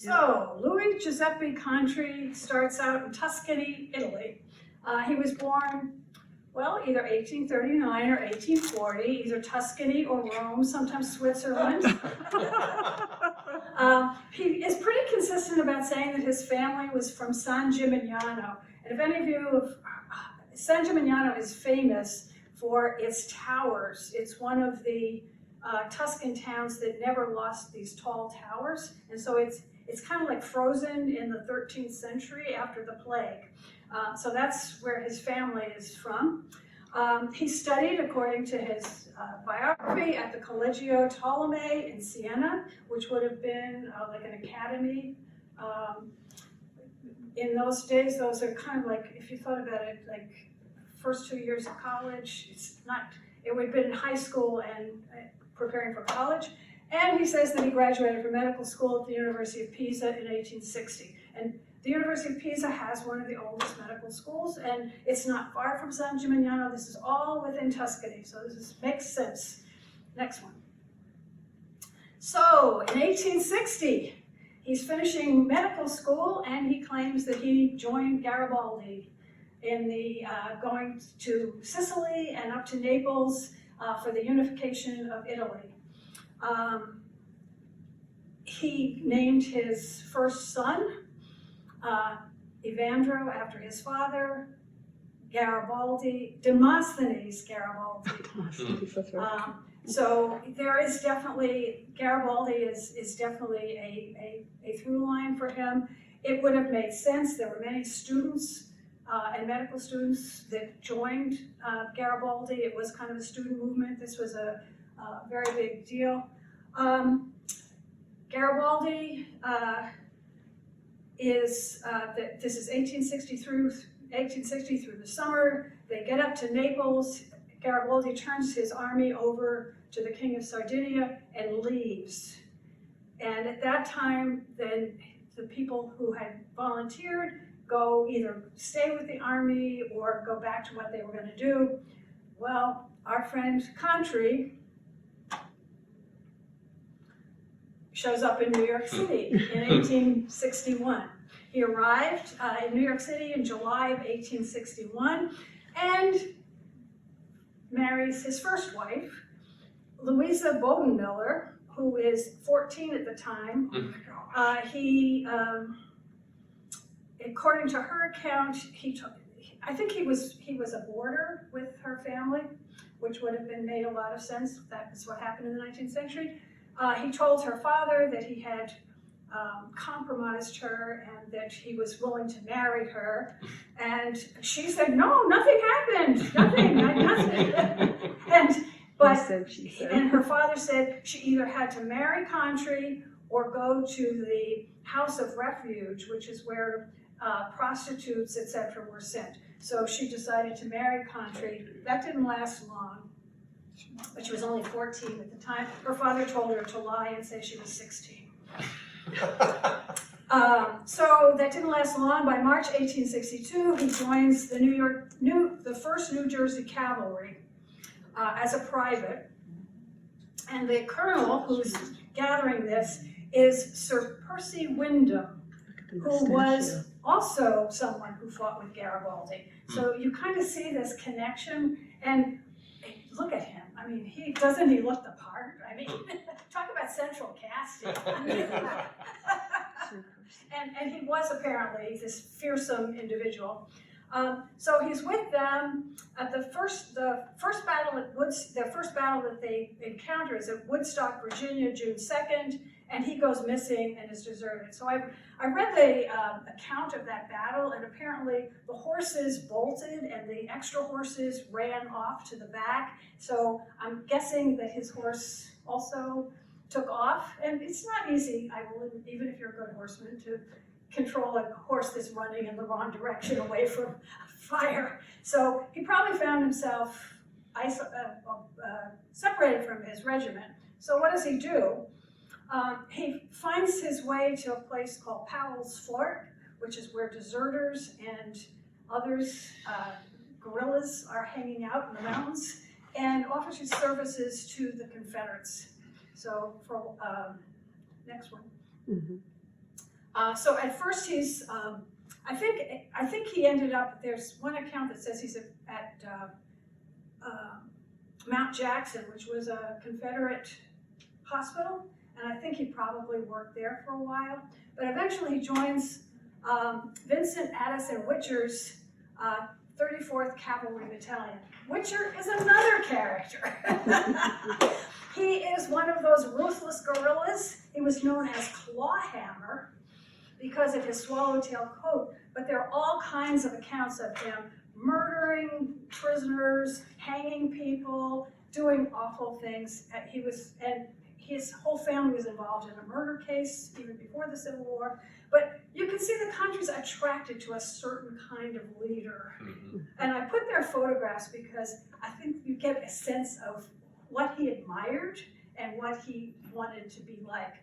So, Louis Giuseppe Contri starts out in Tuscany, Italy. He was born, well, either 1839 or 1840, either Tuscany or Rome, sometimes Switzerland. He is pretty consistent about saying that his family was from San Gimignano. And if any of you have, San Gimignano is famous for its towers. It's one of the Tuscan towns that never lost these tall towers. And so it's kind of like frozen in the 13th century after the plague. So that's where his family is from. He studied, according to his biography, at the Collegio Tolomei in Siena, which would have been like an academy. In those days, those are kind of like, if you thought about it, like first 2 years of college. It's not, it would have been high school and preparing for college. And he says that he graduated from medical school at the University of Pisa in 1860. And the University of Pisa has one of the oldest medical schools, and it's not far from San Gimignano. This is all within Tuscany, so this makes sense. Next one. So, in 1860, he's finishing medical school, and he claims that he joined Garibaldi in the going to Sicily and up to Naples for the unification of Italy. He named his first son Evandro after his father, Garibaldi, Demosthenes Garibaldi. So there is definitely, Garibaldi is definitely a through line for him. It would have made sense. There were many students and medical students that joined Garibaldi. It was kind of a student movement. This was a very big deal. Garibaldi this is 1860 through the summer. They get up to Naples. Garibaldi turns his army over to the King of Sardinia and leaves. And at that time, then the people who had volunteered go either stay with the army or go back to what they were going to do. Well, our friend Contri shows up in New York City in 1861. He arrived in New York City in July of 1861 and marries his first wife, Louisa Bodenmiller, who is 14 at the time. According to her account, I think he was a boarder with her family, which would have made a lot of sense. That is what happened in the 19th century. He told her father that he had compromised her and that he was willing to marry her. And she said, no, nothing happened, nothing. And her father said she either had to marry Contri or go to the House of Refuge, which is where prostitutes, etc. were sent. So she decided to marry Contri. That didn't last long, but she was only 14 at the time. Her father told her to lie and say she was 16. So that didn't last long. By March 1862, he joins the the 1st New Jersey Cavalry as a private. And the colonel who's gathering this is Sir Percy Wyndham, who was also someone who fought with Garibaldi. So you kind of see this connection, and look at him. I mean, doesn't he look the part? I mean, talk about central casting. And he was apparently this fearsome individual. So he's with them at the first battle that they encounter is at Woodstock, Virginia, June 2nd, and he goes missing and is deserted. So I read the account of that battle, and apparently the horses bolted and the extra horses ran off to the back. So I'm guessing that his horse also took off, and it's not easy, even if you're a good horseman, to control a horse that's running in the wrong direction away from fire. So he probably found himself separated from his regiment. So what does he do? He finds his way to a place called Powell's Fort, which is where deserters and others, guerrillas, are hanging out in the mountains, and offers his services to the Confederates. So for next one. So at first he's, I think he ended up, there's one account that says he's at Mount Jackson, which was a Confederate hospital, and I think he probably worked there for a while. But eventually he joins Vincent Addison Witcher's 34th Cavalry Battalion. Witcher is another character. He is one of those ruthless guerrillas. He was known as Clawhammer because of his swallowtail coat, but there are all kinds of accounts of him murdering prisoners, hanging people, doing awful things. And his whole family was involved in a murder case even before the Civil War. But you can see the country's attracted to a certain kind of leader. Mm-hmm. And I put their photographs because I think you get a sense of what he admired and what he wanted to be like.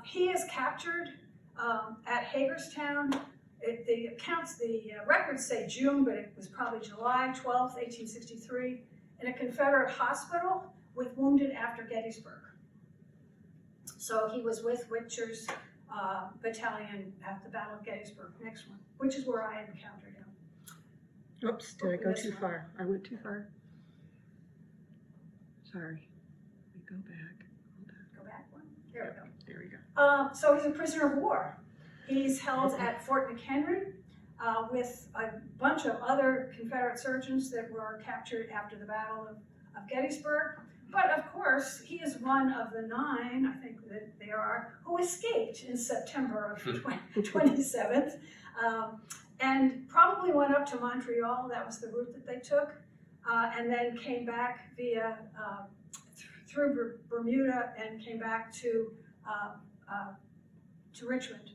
He is captured at Hagerstown. The records say June, but it was probably July 12th, 1863, in a Confederate hospital with wounded after Gettysburg. So he was with Witcher's battalion at the Battle of Gettysburg. Next one, which is where I encountered him. Oops, did I go too far? I went too far. Sorry. Let me go back. Hold on. Go back one. There we go. There we go. So he's a prisoner of war. He's held at Fort McHenry with a bunch of other Confederate surgeons that were captured after the Battle of Gettysburg. But of course, he is one of the 9, I think that there are, who escaped in September of 27th, and probably went up to Montreal. That was the route that they took, and then came back via through Bermuda and came back to Richmond.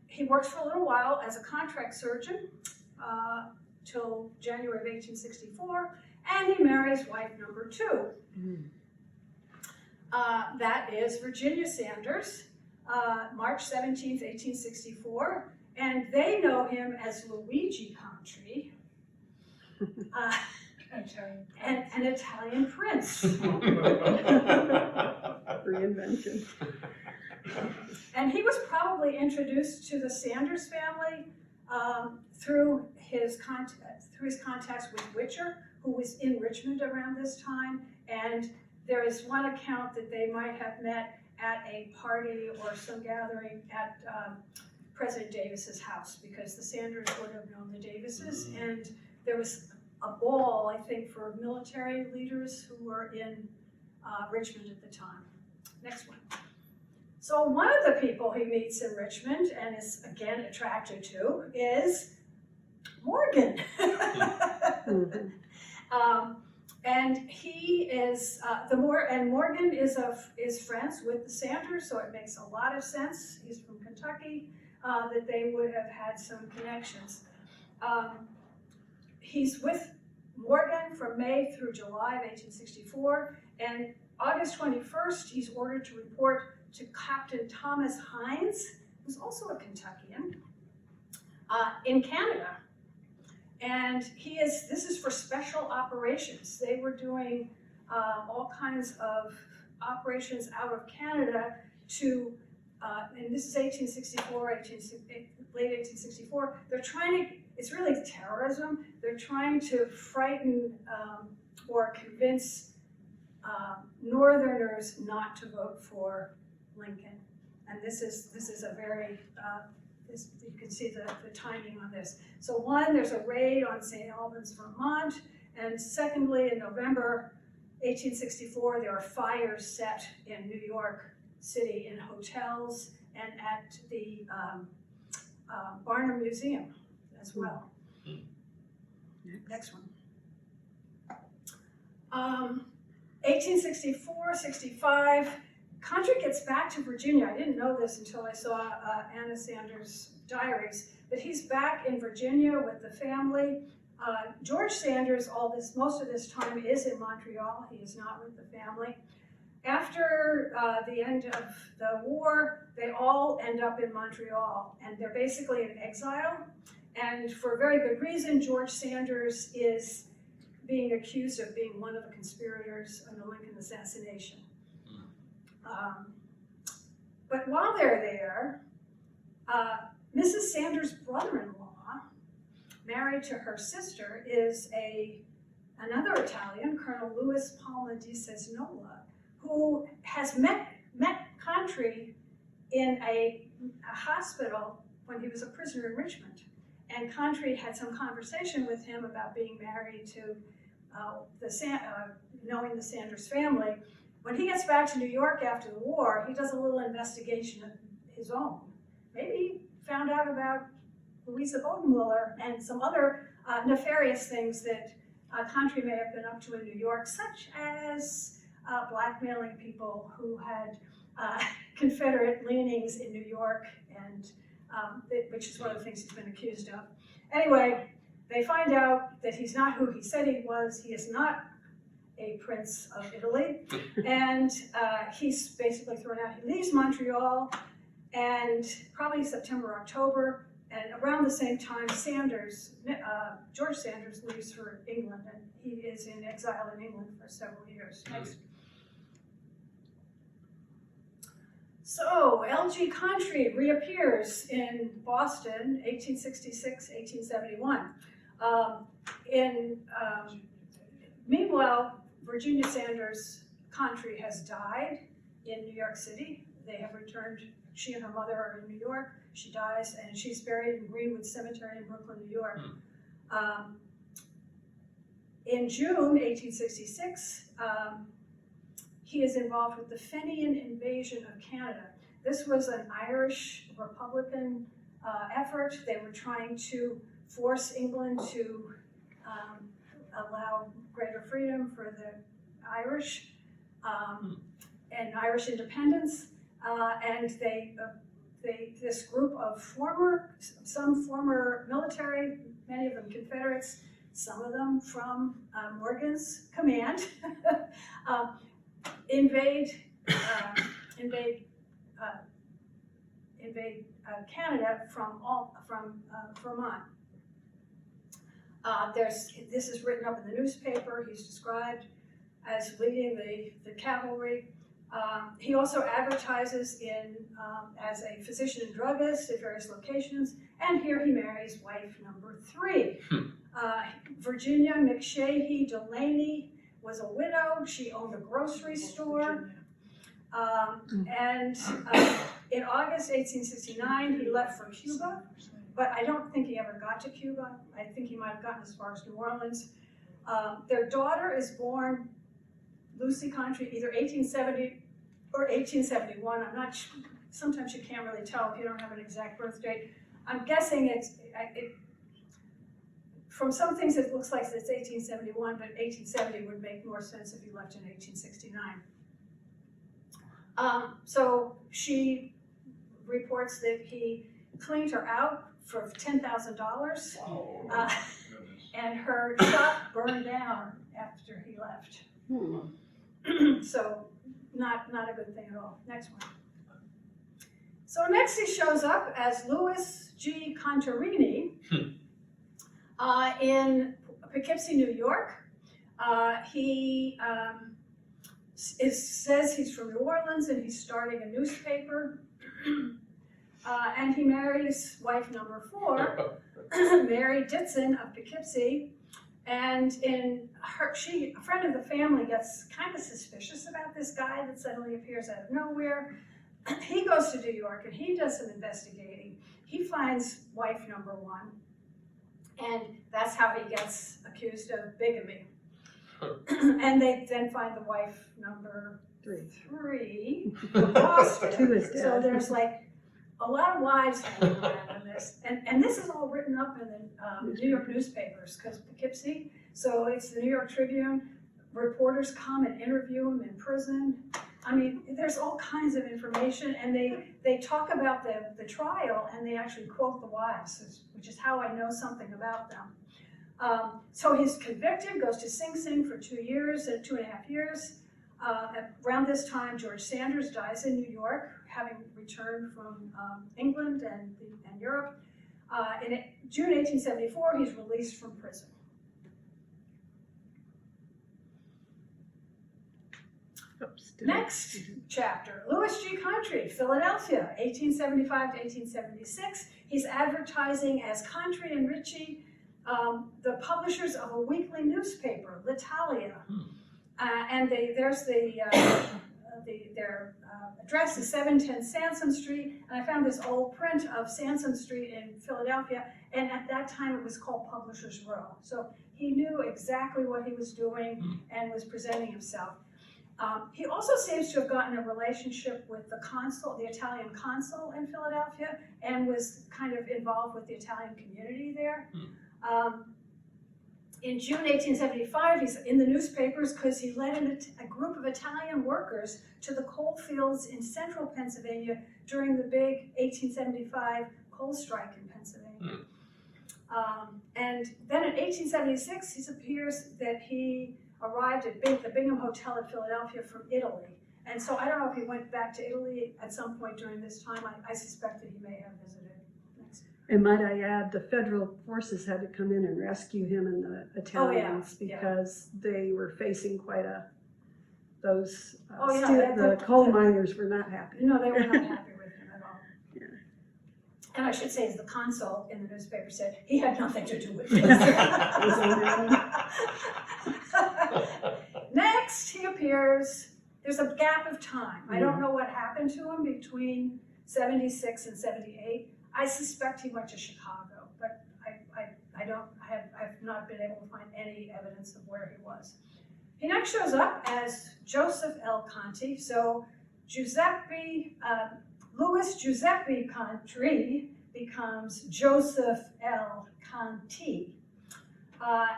He works for a little while as a contract surgeon till January of 1864, and he marries wife number 2. Mm. That is Virginia Sanders, March 17th, 1864, and they know him as Luigi Contri, an Italian prince. Reinvention. And he was probably introduced to the Sanders family through his contacts with Witcher, who was in Richmond around this time. And there is one account that they might have met at a party or some gathering at President Davis's house, because the Sanders would have known the Davises. Mm-hmm. And there was a ball, I think, for military leaders who were in Richmond at the time. Next one. So one of the people he meets in Richmond and is again attracted to is Morgan. Mm-hmm. And he is Morgan is friends with the Sanders, so it makes a lot of sense. He's from Kentucky, that they would have had some connections. He's with Morgan from May through July of 1864, and August 21st, he's ordered to report to Captain Thomas Hines, who's also a Kentuckian, in Canada. And this is for special operations. They were doing all kinds of operations out of Canada to, and this is 1864, late 1864. They're trying to, it's really terrorism. They're trying to frighten or convince Northerners not to vote for Lincoln. And this is a very, you can see the timing on this. So one, there's a raid on St. Albans, Vermont, and secondly, in November 1864, there are fires set in New York City in hotels and at the Barnum Museum as well. Next one. 1864, 65, Contri gets back to Virginia. I didn't know this until I saw Anna Sanders' diaries, but he's back in Virginia with the family. George Sanders, most of this time is in Montreal. He is not with the family. After the end of the war, they all end up in Montreal, and they're basically in exile. And for a very good reason, George Sanders is being accused of being one of the conspirators in the Lincoln assassination. But while they're there, Mrs. Sanders' brother-in-law, married to her sister, is another Italian, Colonel Louis Palma di Cesnola, who has met Contri in a hospital when he was a prisoner in Richmond. And Contri had some conversation with him about being married to knowing the Sanders family. When he gets back to New York after the war, he does a little investigation of his own. Maybe he found out about Louisa Bodenwiller and some other nefarious things that Contri may have been up to in New York, such as blackmailing people who had Confederate leanings in New York, and which is one of the things he's been accused of. Anyway, they find out that he's not who he said he was. He is not a prince of Italy, and he's basically thrown out. He leaves Montreal, and probably September, October, and around the same time, George Sanders leaves for England, and he is in exile in England for several years. Next. So, L.G. Contri reappears in Boston, 1866, 1871. Meanwhile, Virginia Sanders Contri has died in New York City. They have returned. She and her mother are in New York. She dies, and she's buried in Greenwood Cemetery in Brooklyn, New York. In June 1866, he is involved with the Fenian invasion of Canada. This was an Irish Republican effort. They were trying to force England to allow greater freedom for the Irish and Irish independence. And this group of some former military, many of them Confederates, some of them from Morgan's command, invade Canada from Vermont. This is written up in the newspaper. He's described as leading the cavalry. He also advertises as a physician and druggist at various locations, and here he marries wife number 3. Virginia McShahey Delaney was a widow. She owned a grocery store. And in August 1869, he left for Cuba, but I don't think he ever got to Cuba. I think he might have gotten as far as New Orleans. Their daughter is born, Lucy Contri, either 1870 or 1871. I'm not sure. Sometimes you can't really tell if you don't have an exact birth date. I'm guessing from some things it looks like it's 1871, but 1870 would make more sense if he left in 1869. So she reports that he cleaned her out for $10,000, and her shop burned down after he left. So not a good thing at all. Next one. So next he shows up as Louis G. Contarini in Poughkeepsie, New York. He says he's from New Orleans and he's starting a newspaper. And he marries wife number 4, Mary Ditson of Poughkeepsie. And a friend of the family gets kind of suspicious about this guy that suddenly appears out of nowhere. He goes to New York and he does some investigating. He finds wife number 1, and that's how he gets accused of bigamy. And they then find the wife number 3 in Boston. 2 is dead. So there's like a lot of wives hanging around in this. And this is all written up in the New York newspapers, because Poughkeepsie, so it's the New York Tribune. Reporters come and interview him in prison. I mean, there's all kinds of information, and they talk about the trial, and they actually quote the wives, which is how I know something about them. So he's convicted, goes to Sing Sing for 2 years, 2.5 years. Around this time, George Sanders dies in New York, having returned from England and Europe. In June 1874, he's released from prison. Oops, did Next chapter, Louis G. Contri, Philadelphia, 1875 to 1876. He's advertising as Contri and Ritchie, the publishers of a weekly newspaper, L'Italia. And their address is 710 Sansom Street, and I found this old print of Sansom Street in Philadelphia, and at that time it was called Publishers Row. So he knew exactly what he was doing and was presenting himself. He also seems to have gotten a relationship with the consul, the Italian consul in Philadelphia, and was kind of involved with the Italian community there. In June 1875, he's in the newspapers because he led a group of Italian workers to the coal fields in central Pennsylvania during the big 1875 coal strike in Pennsylvania. And then in 1876, it appears that he arrived at the Bingham Hotel in Philadelphia from Italy. And so I don't know if he went back to Italy at some point during this time. I suspect that he may have visited. And might I add, the federal forces had to come in and rescue him and the Italians because they were facing quite the coal miners were not happy. No, they were not happy with him at all. Yeah. And I should say, as the consul in the newspaper said, he had nothing to do with this. Next, he appears, there's a gap of time. I don't know what happened to him between 76 and 78. I suspect he went to Chicago, but I've not been able to find any evidence of where he was. He next shows up as Joseph L. Conti. So Louis Giuseppe Contri becomes Joseph L. Conti.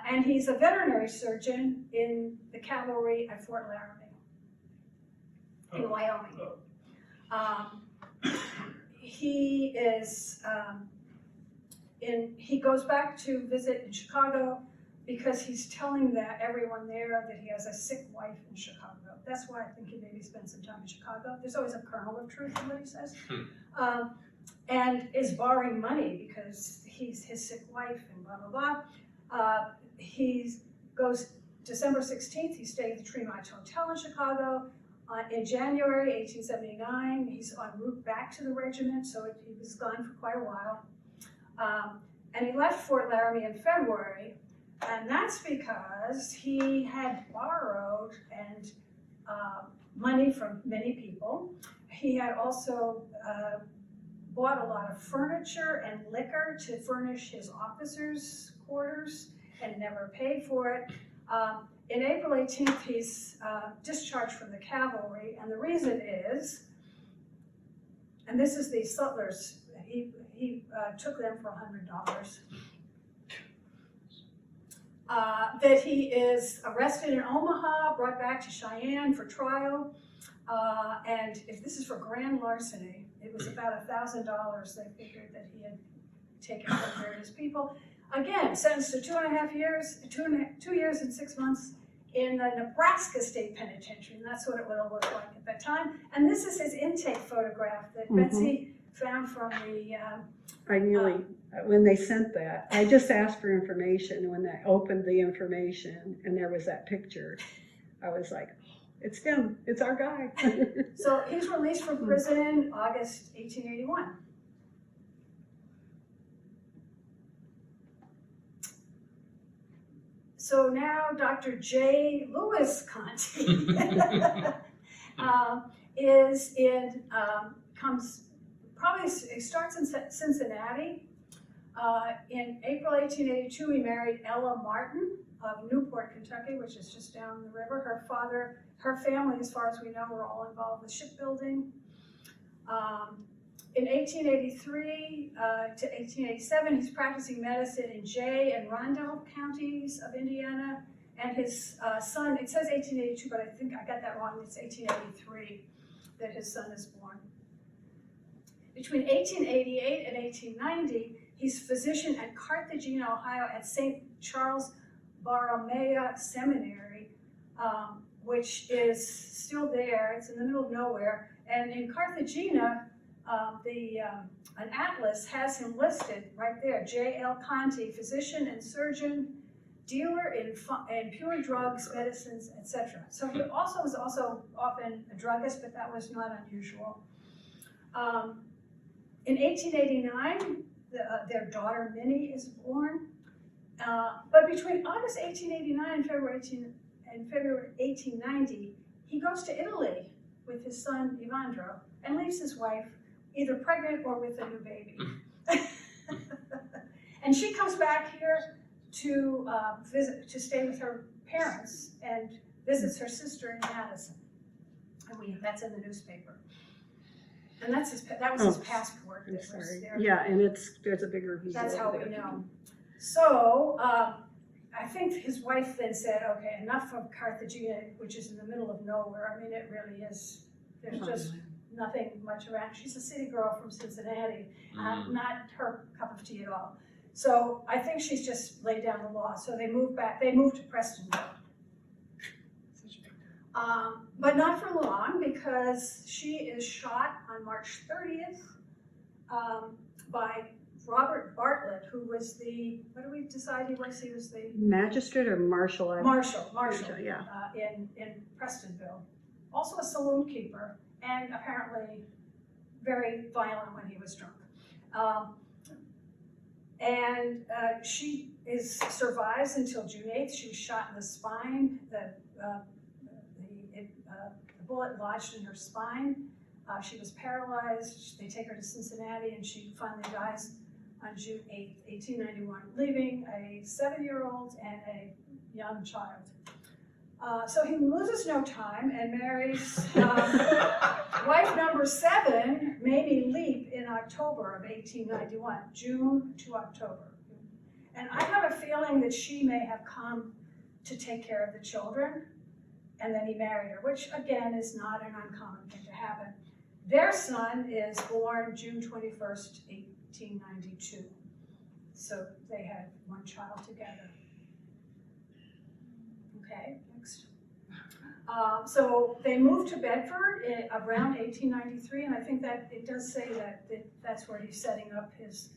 And he's a veterinary surgeon in the cavalry at Fort Laramie in Wyoming. He is he goes back to visit in Chicago because he's telling everyone there that he has a sick wife in Chicago. That's why I think he maybe spent some time in Chicago. There's always a kernel of truth in what he says. And is borrowing money because he's his sick wife and blah, blah, blah. He goes December 16th, he stayed at the Tremont Hotel in Chicago. In January 1879, he's en route back to the regiment, so he was gone for quite a while. And he left Fort Laramie in February, and that's because he had borrowed money from many people. He had also bought a lot of furniture and liquor to furnish his officers' quarters and never paid for it. In April 18th, he's discharged from the cavalry, and the reason is, and this is the sutlers, he took them for $100, that he is arrested in Omaha, brought back to Cheyenne for trial, and if this is for grand larceny, it was about $1,000 they figured that he had taken from various people. Again, sentenced to 2.5 years, 2 years and 6 months in the Nebraska State Penitentiary, and that's what it would have looked like at that time. And this is his intake photograph that Betsy found from the... I nearly, when they sent that, I just asked for information, and when I opened the information and there was that picture, I was like, it's him, it's our guy. So he's released from prison in August 1881. So now Dr. J. Louis Conti he starts in Cincinnati. In April 1882, he married Ella Martin of Newport, Kentucky, which is just down the river. Her family, as far as we know, were all involved with shipbuilding. In 1883 to 1887, he's practicing medicine in Jay and Rondell counties of Indiana. And his son, it says 1882, but I think I got that wrong. It's 1883 that his son is born. Between 1888 and 1890, he's physician at Carthagena, Ohio, at St. Charles Borromeo Seminary, which is still there. It's in the middle of nowhere. And in Carthagena, an atlas has him listed right there, J.L. Conti, physician and surgeon, dealer in pure drugs, medicines, etc. So he also was also often a druggist, but that was not unusual. In 1889, their daughter Minnie is born. But between August 1889 and February 1890, he goes to Italy with his son Evandro and leaves his wife either pregnant or with a new baby. And she comes back here to stay with her parents and visits her sister in Madison. And that's in the newspaper. And that was his passport. I'm that was sorry. there. Yeah, and there's a big review. That's over how there. we know. So I think his wife then said, okay, enough of Carthagena, which is in the middle of nowhere. I mean, it really is. There's just nothing much around. She's a city girl from Cincinnati, not her cup of tea at all. So I think she's just laid down the law. So they moved back. They moved to Prestonville. But not for long, because she is shot on March 30th by Robert Bartlett, who was the, what do we decide he was? He was the Magistrate or marshal? Marshal, yeah. in Prestonville. Also a saloon keeper, and apparently very violent when he was drunk. She survives until June 8th. She was shot in the spine. The bullet lodged in her spine. She was paralyzed. They take her to Cincinnati, and she finally dies on June 8th, 1891, leaving a 7-year-old and a young child. So he loses no time and marries wife number 7, Mamie Leap, in October of 1891, June to October. And I have a feeling that she may have come to take care of the children, and then he married her, which again is not an uncommon thing to happen. Their son is born June 21st, 1892. So they had one child together. Okay, next. So they moved to Bedford around 1893, and I think that it does say that that's where he's setting up his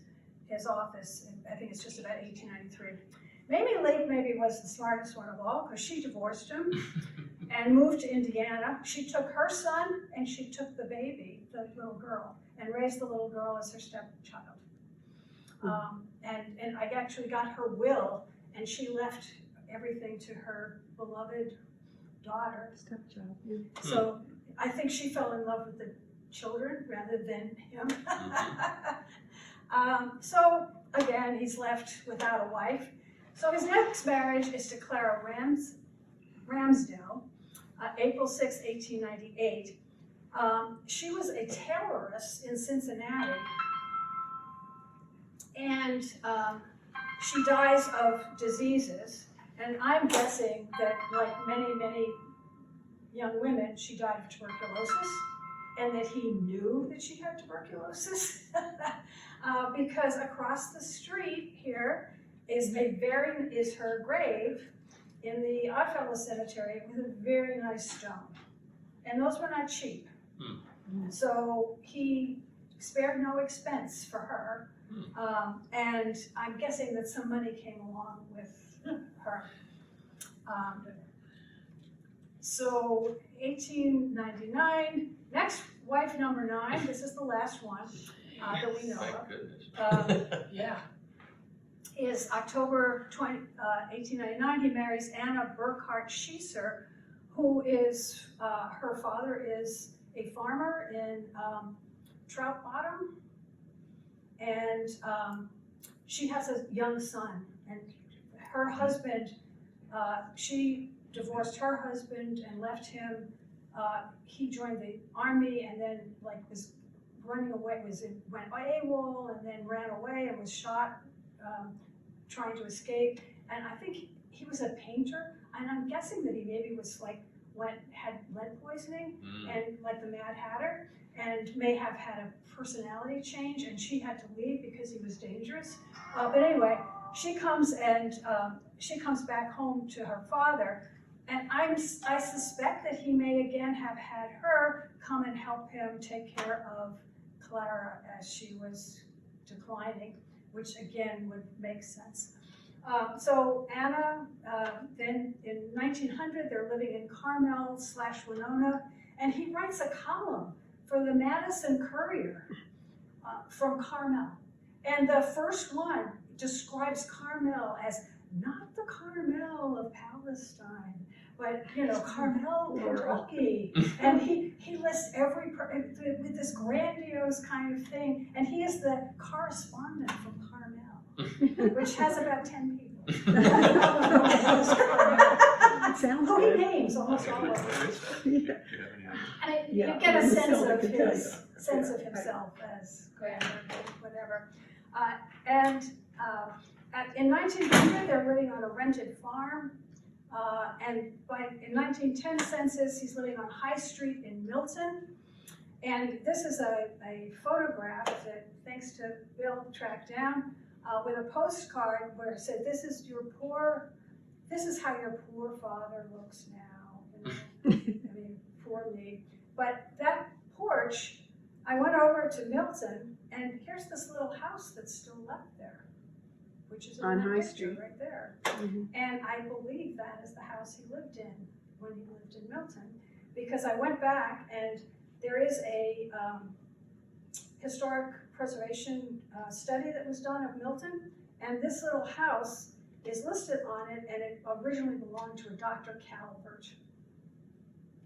office. And I think it's just about 1893. Mamie Lake maybe was the smartest one of all, because she divorced him and moved to Indiana. She took her son and she took the baby, the little girl, and raised the little girl as her stepchild. And I actually got her will, and she left everything to her beloved daughter. Stepchild. Yeah. So I think she fell in love with the children rather than him. So again, he's left without a wife. So his next marriage is to Clara Ramsdell, April 6, 1898. She was a tailoress in Cincinnati, and she dies of diseases. And I'm guessing that, like many, many young women, she died of tuberculosis, and that he knew that she had tuberculosis, because across the street here is her grave in the Oddfellow Cemetery with a very nice stone. And those were not cheap. So he spared no expense for her. And I'm guessing that some money came along with her. So 1899, next wife number 9, this is the last one that we know Thank of. goodness. Yeah. Is October 1899. He marries Anna Burkhart Schieser, who is, her father is a farmer in Trout Bottom, and she has a young son. And her husband, she divorced her husband and left him. He joined the army and then was running away, went AWOL and then ran away and was shot trying to escape. And I think he was a painter, and I'm guessing that he maybe was had lead poisoning and like the Mad Hatter, and may have had a personality change, and she had to leave because he was dangerous. But anyway, she comes back home to her father, and I suspect that he may again have had her come and help him take care of Clara as she was declining, which again would make sense. So Anna, then in 1900, they're living in Carmel/Winona, and he writes a column for the Madison Courier from Carmel. And the first one describes Carmel as not the Carmel of Palestine, but, Carmel, Kentucky. And he lists with this grandiose kind of thing, and he is the correspondent from Carmel, which has about 10 people. Sounds Who he good. names almost all of them. Yeah. And Yeah, you get a I'm sense still of to tell his you. sense of Yeah. himself as grand or whatever. And in 1900, they're living on a rented farm. And in 1910 census, he's living on High Street in Milton. And this is a photograph that, thanks to Bill, tracked down with a postcard where it said, this is how your poor father looks now. I mean, poor me. But that porch, I went over to Milton, and here's this little house that's still left there, which is On that High picture Street. right there. Mhm. And I believe that is the house he lived in when he lived in Milton, because I went back and there is a historic preservation study that was done of Milton, and this little house is listed on it, and it originally belonged to a Dr. Calvert.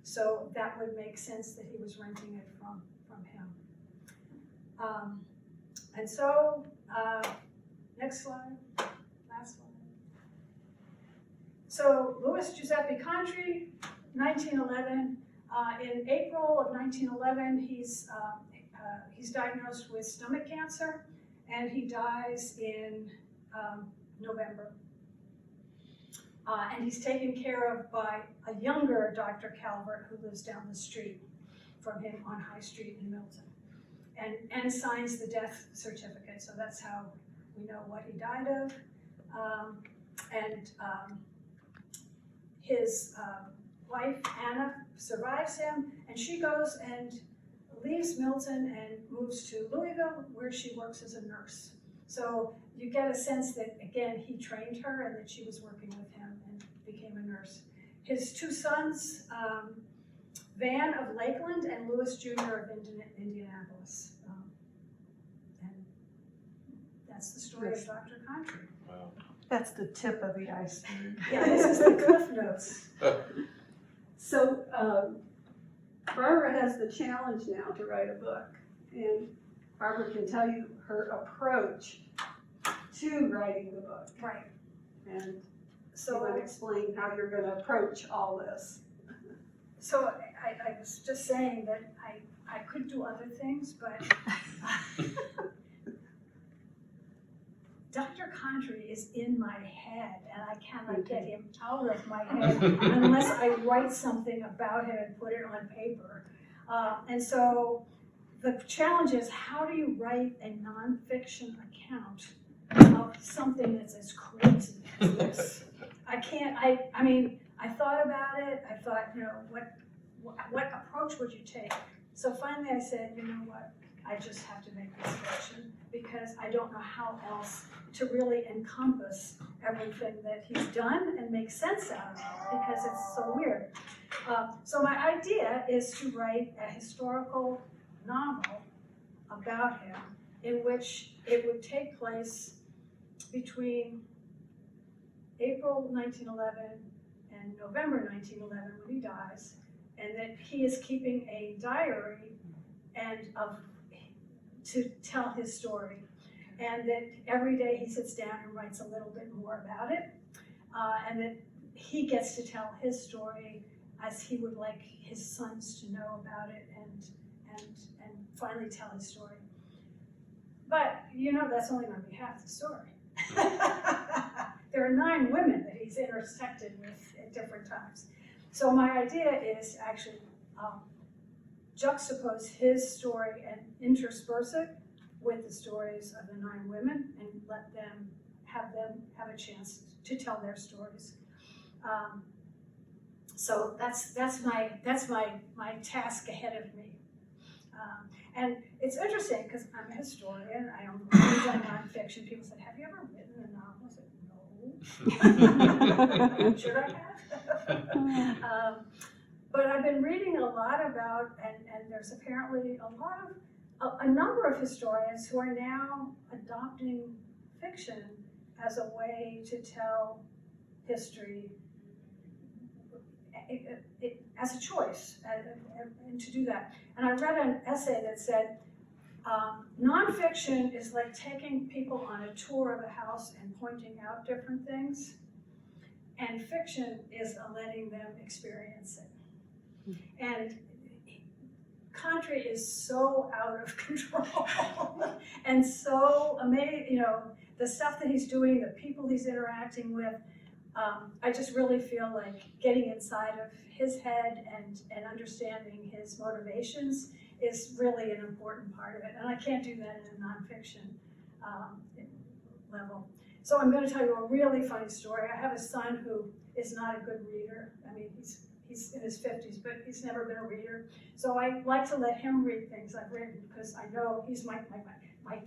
So that would make sense that he was renting it from him. And so, next slide, last slide. So Louis Giuseppe Contri, 1911. In April of 1911, he's diagnosed with stomach cancer, and he dies in November. And he's taken care of by a younger Dr. Calvert who lives down the street from him on High Street in Milton, and signs the death certificate. So that's how we know what he died of. His wife, Anna, survives him, and she goes and leaves Milton and moves to Louisville, where she works as a nurse. So you get a sense that, again, he trained her and that she was working with him and became a nurse. His two sons, Van of Lakeland and Louis Jr. of Indianapolis. And that's the story of Dr. Contri. Wow. That's the tip of the iceberg. Yeah, this is the Cliff Notes. So Barbara has the challenge now to write a book, and Barbara can tell you her approach to writing the book. Right. And So you want to explain how you're going to approach all this. So I was just saying that I could do other things, but Dr. Contri is in my head, and I cannot get him out of my head unless I write something about him and put it on paper. And so the challenge is, how do you write a nonfiction account of something that's as crazy as this? I mean, I thought about it. I thought, what approach would you take? So finally I said, you know what? I just have to make this fiction, because I don't know how else to really encompass everything that he's done and make sense out of it, because it's so weird. So my idea is to write a historical novel about him, in which it would take place between April 1911 and November 1911 when he dies, and that he is keeping a diary to tell his story, and that every day he sits down and writes a little bit more about it, and that he gets to tell his story as he would like his sons to know about it, and finally tell his story. But that's only going to be half the story. There are 9 women that he's intersected with at different times. So my idea is to actually juxtapose his story and intersperse it with the stories of the 9 women, and let them have a chance to tell their stories. So that's my task ahead of me. And it's interesting because I'm a historian. I don't really done nonfiction. People said, "Have you ever written a novel?" I said, "No." Should I have? But I've been reading a lot about, and there's apparently a number of historians who are now adopting fiction as a way to tell history as a choice, and to do that. And I read an essay that said, nonfiction is like taking people on a tour of a house and pointing out different things, and fiction is letting them experience it. And Contri is so out of control and so amazing, you know, the stuff that he's doing, the people he's interacting with. I just really feel like getting inside of his head and understanding his motivations is really an important part of it. And I can't do that in a nonfiction level. So I'm going to tell you a really funny story. I have a son who is not a good reader. I mean, he's in his 50s, but he's never been a reader. So I like to let him read things I've written because I know he's my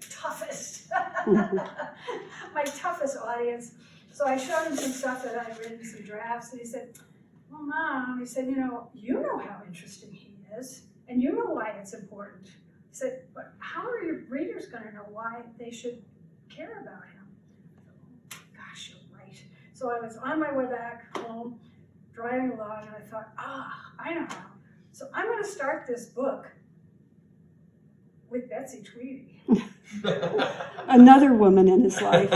toughest, my toughest audience. So I showed him some stuff that I'd written, some drafts, and he said, well, Mom, he said, you know how interesting he is, and you know why it's important. He said, but how are your readers going to know why they should care about him? Gosh, you're right. So I was on my way back home, driving along, and I thought, I know how. So I'm going to start this book with Betsy Tweedy. Another woman in his life.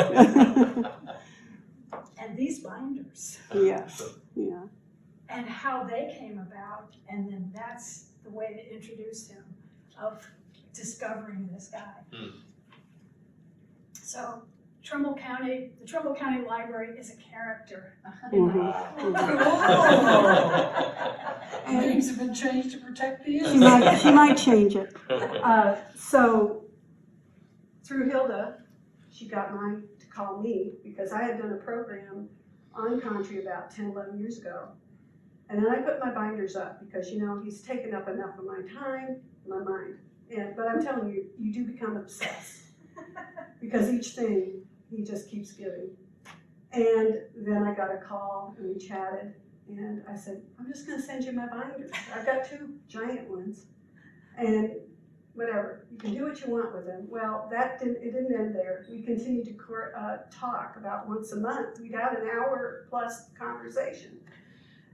And these binders. Yeah, yeah. And how they came about, and then that's the way to introduce him, of discovering this guy. So Trimble County, the Trimble County Library is a character. Names have been changed to protect the She innocent. might change it. So through Hilda, she got mine to call me because I had done a program on Contri about 10, 11 years ago. And then I put my binders up because, he's taken up enough of my time, my mind. But I'm telling you, you do become obsessed because each thing he just keeps giving. And then I got a call and we chatted and I said, I'm just gonna send you my binders. I've got 2 giant ones and whatever, you can do what you want with them. Well, it didn't end there. We continued to talk about once a month. We'd have an hour plus conversation.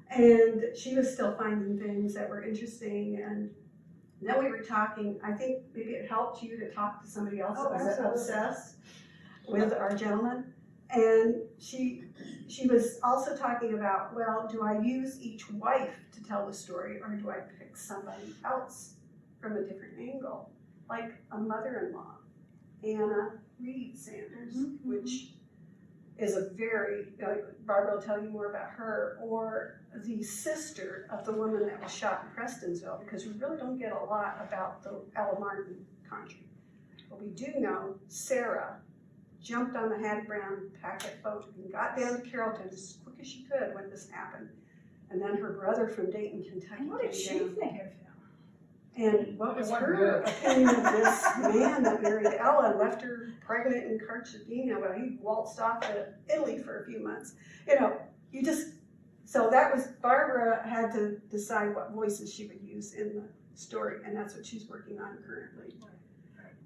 And she was still finding things that were interesting, and then we were talking. I think maybe it helped you to talk to somebody else that was obsessed with our gentleman. And she was also talking about, well, do I use each wife to tell the story, or do I pick somebody else from a different angle, like a mother-in-law, Anna Reed Sanders, which is a very, Barbara will tell you more about her, or the sister of the woman that was shot in Prestonsville, because we really don't get a lot about the Ella Martin country. But we do know Sarah jumped on the Hattie Brown packet boat and got down to Carrollton as quick as she could when this happened. And then her brother from Dayton, Kentucky And what did she came down. think of him? And what was her opinion of this man that married Ella and left her pregnant in Cartagena? Well, he waltzed off to Italy for a few months. So that was, Barbara had to decide what voices she would use in the story, and that's what she's working on currently.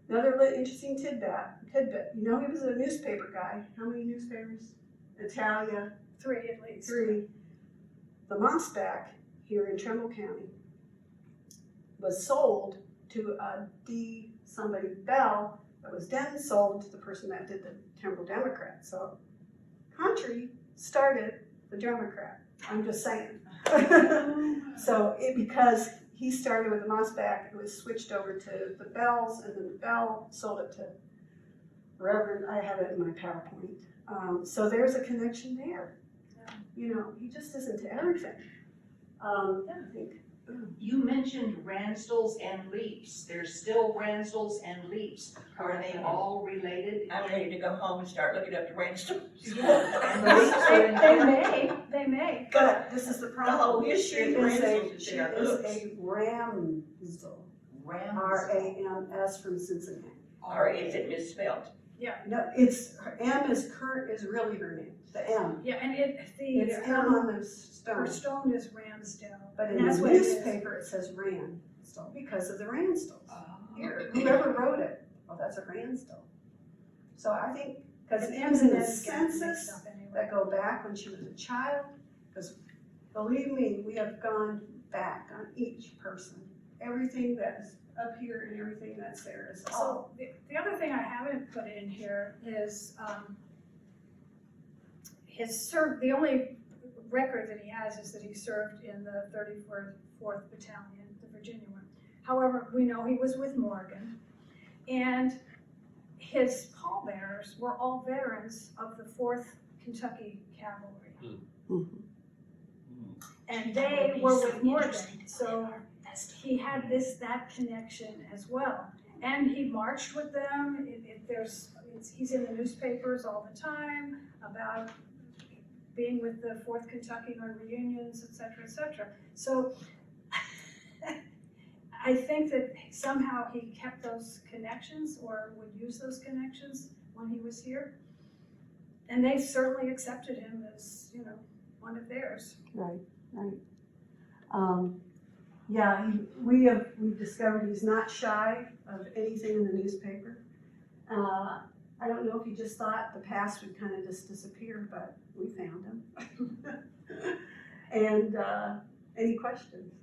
Another interesting tidbit, he was a newspaper guy. How many newspapers? Italia. 3 at least. 3. The Mossback here in Trimble County was sold to a somebody Bell that was then sold to the person that did the Trimble Democrat. So Contri started the Democrat. I'm just saying. So because he started with the Mossback, it was switched over to the Bells, and then the Bell sold it to Reverend. I have it in my PowerPoint. So there's a connection there. He just isn't to everything. I think. You mentioned Ransdales and Leafs. There's still Ransdales and Leafs. Are they all related? I'm ready to go home and start looking up the rainstorms. They may. But this is the problem. Oh, She is a Ramsdell. Rams. R-A-M-S from Cincinnati. Or is it misspelled? Yeah. No, it's, M is really her name, the M. Yeah, and It's M on the her stone. stone is Ramsdale. But and in that's the what it is. newspaper, it says Ransdell because of the Ransdells. Oh. Here, whoever wrote it, well, that's a Ransdell. So I think, because And M's in the N's getting mixed census up anyway. that go back when she was a child, because believe me, we have gone back on each person. Everything that is up here and everything that's there is all. So the other thing I haven't put in here is the only record that he has is that he served in the 34th Battalion, the Virginia one. However, we know he was with Morgan, and his pallbearers were all veterans of the 4th Kentucky Cavalry. And they were with Morgan, so he had that connection as well. And he marched with them. He's in the newspapers all the time about being with the 4th Kentucky on reunions, et cetera, et cetera. So I think that somehow he kept those connections or would use those connections when he was here. And they certainly accepted him as, one of theirs. Right. Yeah, we've discovered he's not shy of anything in the newspaper. I don't know if he just thought the past would kind of just disappear, but we found him. And any questions?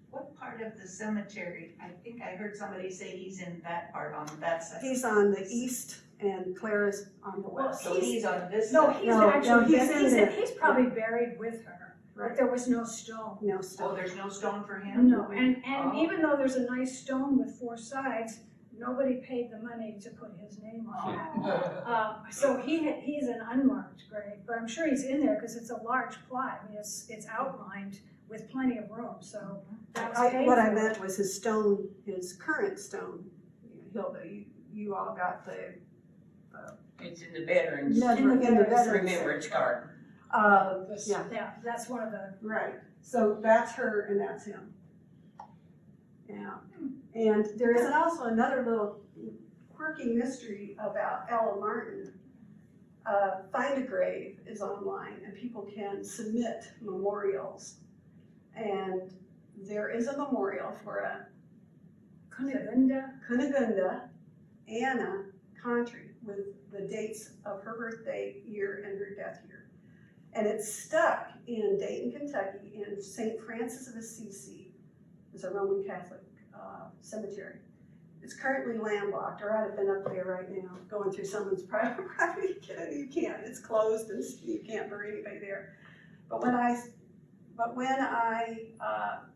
What part of the cemetery? I think I heard somebody say he's in that part on that side. He's on the east and Clara's on the Well, west. So he's on this No, side. he's No, actually, he's he's probably buried with her, but Right. there was no stone. No Oh, stone. there's no stone for him? No, and Oh. even though there's a nice stone with 4 sides, nobody paid the money to put his name on it. So he's an unmarked grave, but I'm sure he's in there because it's a large plot. I mean, it's outlined with plenty of room, so that's paid What I for. meant was his stone, his current stone. Hilda, you all got the It's in the veterans remembrance card. Yeah, Yeah, that's one of the, right. So that's her and that's him. Yeah. And there is also another little quirky mystery about Ella Martin. Find a Grave is online and people can submit memorials. And there is a memorial for a Cunegunda Anna Contri with the dates of her birthday year and her death year. And it's stuck in Dayton, Kentucky in St. Francis of Assisi. It's a Roman Catholic cemetery. It's currently landlocked, or I'd have been up there right now going through someone's private property. You can't, it's closed and you can't bury anybody there. But when I,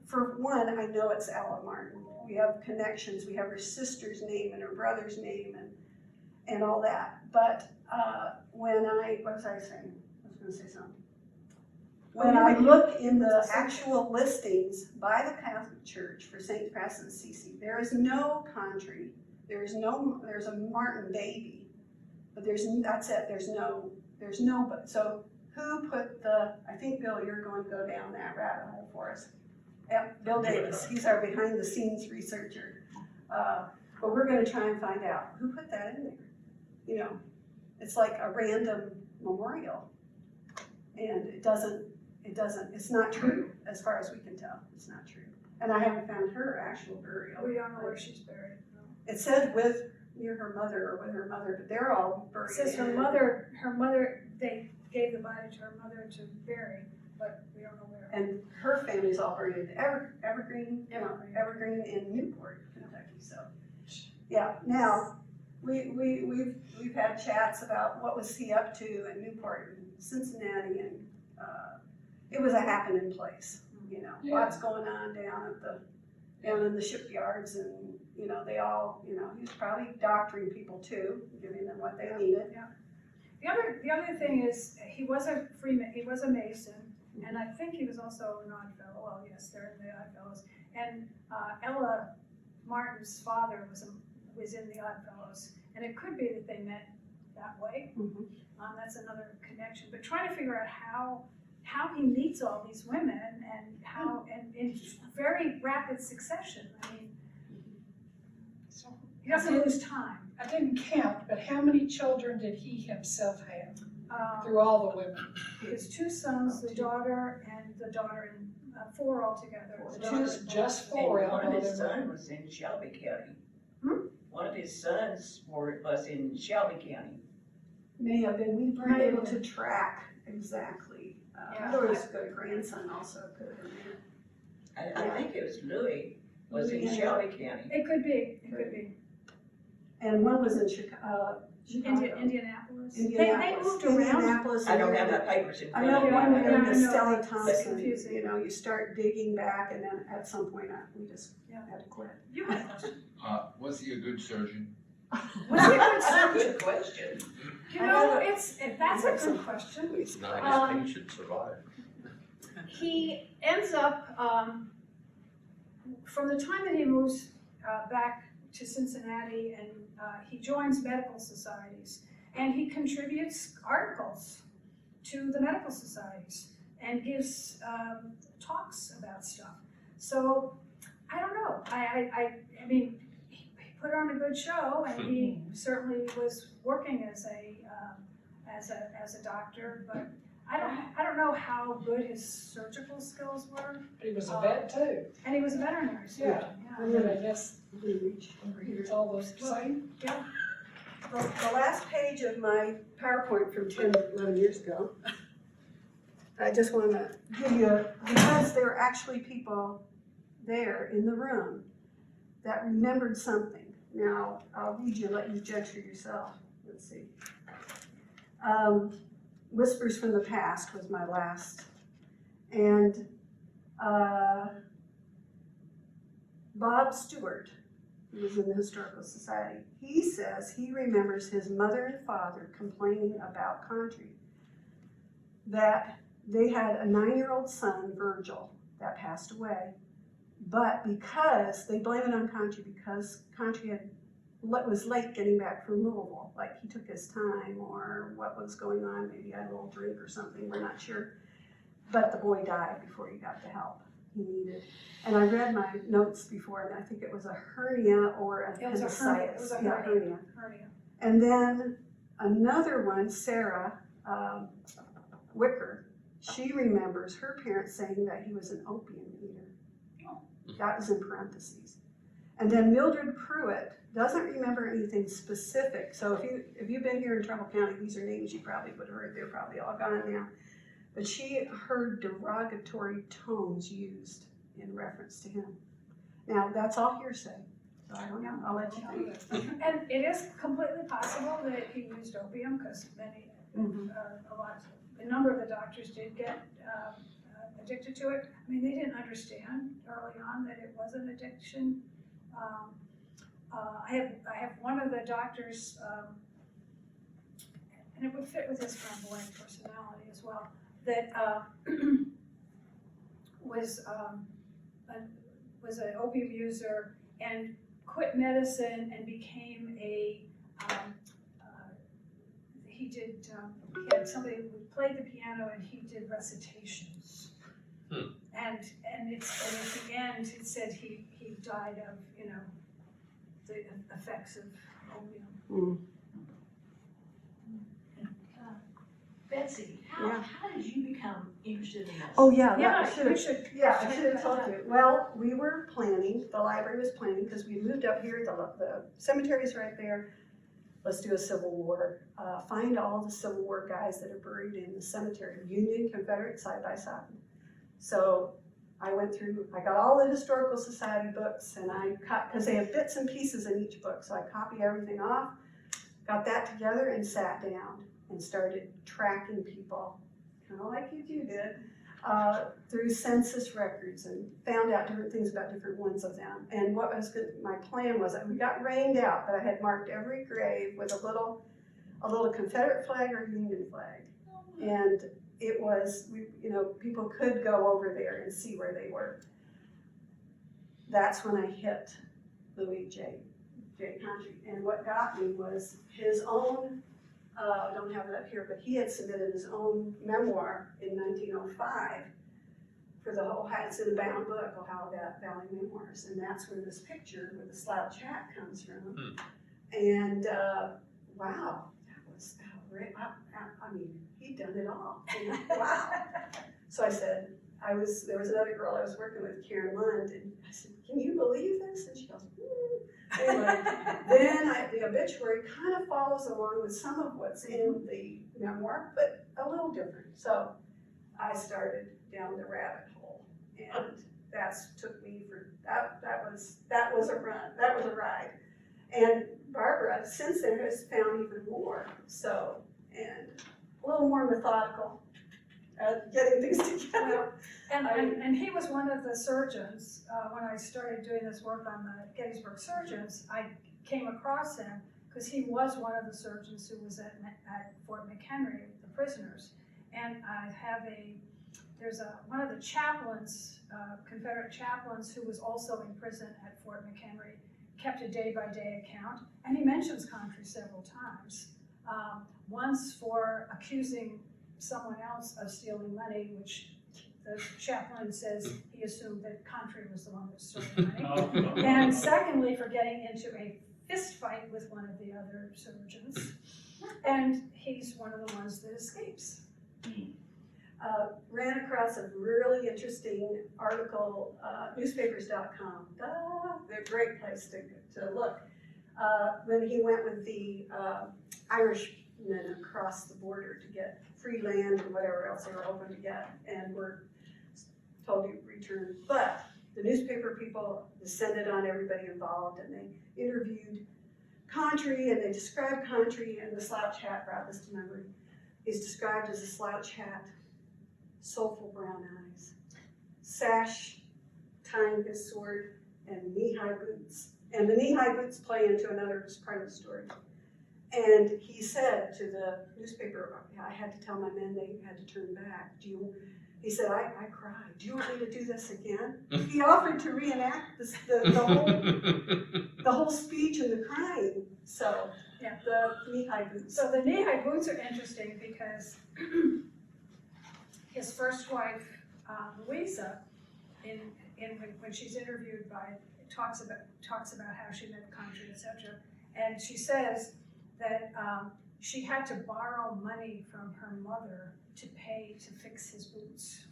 for one, I know it's Ella Martin. We have connections, we have her sister's name and her brother's name and all that. But what was I saying? I was gonna say something. When I look in the actual listings by the Catholic Church for St. Francis of Assisi, there is no Contri, there's a Martin baby, but that's it, there's no, but so who put I think Bill, you're going to go down that rabbit hole for us. Yep, Bill Davis, he's our behind the scenes researcher. But we're gonna try and find out who put that in there. It's like a random memorial. And it's not true as far as we can tell, it's not true. And I haven't found her actual burial. we don't know where she's buried. No. It said near her mother or with her mother, but they're all buried. It says her mother, they gave the body to her mother to bury, but we don't know where. And her family's all buried in Evergreen in Newport, Kentucky, so. Yeah, now, we've had chats about what was he up to in Newport and Cincinnati, and it was a happening place, lots going on down in the shipyards, and they all, he was probably doctoring people too, giving them what they needed. Yeah. The other thing is, he was a Mason, and I think he was also an Odd Fellow. Well, yes, they're in the Odd Fellows. And Ella Martin's father was in the Odd Fellows, and it could be that they met that way. Mhm. That's another connection. But trying to figure out how he meets all these women and how and in very rapid succession. I mean, so he doesn't lose time. I didn't count, but how many children did he himself have through Um, all the women? his two sons, the daughter and 4 altogether. The daughter- Just And 4 out one of of all his them sons women. was in Shelby County. Hmm? One of his sons was in Shelby County. May have been, we weren't May have able to been. track exactly. Yeah. There was a grandson also could have been there. I think it was Louis, was in Louis, yeah. Shelby County. It could be. And one was in Chicago. Indianapolis. They Indianapolis. moved around. Indianapolis. I don't have my papers in I front know of me. one Yeah, named I know. Stella It's Thompson, confusing. you know, you start digging back and then at some point we just had to quit. You had a question. Was he a good surgeon? Was he a good surgeon? Good question. You know, that's a good question. None of his patients survived. He ends up, from the time that he moves back to Cincinnati and he joins medical societies and he contributes articles to the medical societies and gives talks about stuff. So, I don't know, I mean, he put on a good show and he certainly was working as a doctor, but I don't know how good his surgical skills were. He was a vet too. And he was a veterinary surgeon, I mean, I guess Reach. it's all the same. The last page of my PowerPoint from 10, 11 years ago, I just want to give you, because there are actually people there in the room that remembered something. Now, I'll read you, let you judge for yourself. Let's see. Whispers from the Past was my last. And Bob Stewart, who was in the Historical Society, he says he remembers his mother and father complaining about Contri, that they had a 9-year-old son, Virgil, that passed away, but because, they blame it on Contri because Contri was late getting back from Louisville, like he took his time or what was going on, maybe he had a little drink or something, we're not sure, but the boy died before he got the help he needed. And I read my notes before, and I think it was a hernia or an It was a appendicitis. hernia. It was a Yeah, hernia. And then another one, Sarah Wicker, she remembers her parents saying that he was an opium eater. That was in parentheses. And then Mildred Pruitt doesn't remember anything specific. So if you've been here in Trimble County, these are names you probably would have heard. They're probably all gone now. But she heard derogatory tones used in reference to him. Now, that's all hearsay, so I don't know, I'll let you think. And it is completely possible that he used opium, because a number of the doctors did get addicted to it. I mean, they didn't understand early on that it was an addiction. I have one of the doctors, and it would fit with his flamboyant personality as well, that was an opium user and quit medicine and became he had somebody who played the piano and he did recitations. And at the end it said he died of, the effects of opium. Betsy, Yeah. how did you become interested in this? Oh, yeah, Yeah, that you should should. I should have told you. Well, we were planning, the library was planning, because we moved up here, the cemetery's right there. Let's do a Civil War, find all the Civil War guys that are buried in the cemetery, Union, Confederate, side by side. So I went through, I got all the Historical Society books and because they have bits and pieces in each book, so I copy everything off, got that together and sat down and started tracking people, kind of like you did, through census records and found out different things about different ones of them. And what was good, my plan was that we got rained out, but I had marked every grave with a little Confederate flag or Union flag. And it was, people could go over there and see where they were. That's when I hit Louis J. Contri. And what got me was his own, I don't have it up here, but he had submitted his own memoir in 1905 for the Ohio, it's in the bound book, Ohio Valley Memoirs. And that's where this picture with the slouch hat comes from. And, wow, that was outrageous. I mean, he'd done it all. And, wow. So I said, there was another girl I was working with, Karen Lund, and I said, can you believe this? And she goes, Anyway, then the obituary kind of follows along with some of what's in the memoir, but a little different. So I started down the rabbit hole, and took me for, that was a run, that was a ride. And Barbara, since then, has found even more, so, and a little more methodical at getting things together. And he was one of the surgeons, when I started doing this work on the Gettysburg Surgeons, I came across him because he was one of the surgeons who was at Fort McHenry, the prisoners. And I have there's one of the chaplains, Confederate chaplains, who was also in prison at Fort McHenry, kept a day-by-day account, and he mentions Contri several times. Once for accusing someone else of stealing money, which the chaplain says he assumed that Contri was the one that stole the money. And secondly, for getting into a fist fight with one of the other surgeons. And he's one of the ones that escapes. Ran across a really interesting article, newspapers.com. They're a great place to look. When he went with the Irishmen across the border to get free land and whatever else they were hoping to get, and were told to return. But the newspaper people descended on everybody involved, and they interviewed Contri, and they described Contri, and the slouch hat brought this to memory. He's described as a slouch hat, soulful brown eyes, sash tying his sword, and knee-high boots. And the knee-high boots play into another part of the story. And he said to the newspaper, I had to tell my men they had to turn back. He said, I cried. Do you want me to do this again? He offered to reenact the whole speech and the crying. So, Yeah. the knee-high boots. So the knee-high boots are interesting because his first wife, Louisa, when she's interviewed talks about how she met Contri, etc. And she says that she had to borrow money from her mother to pay to fix his boots.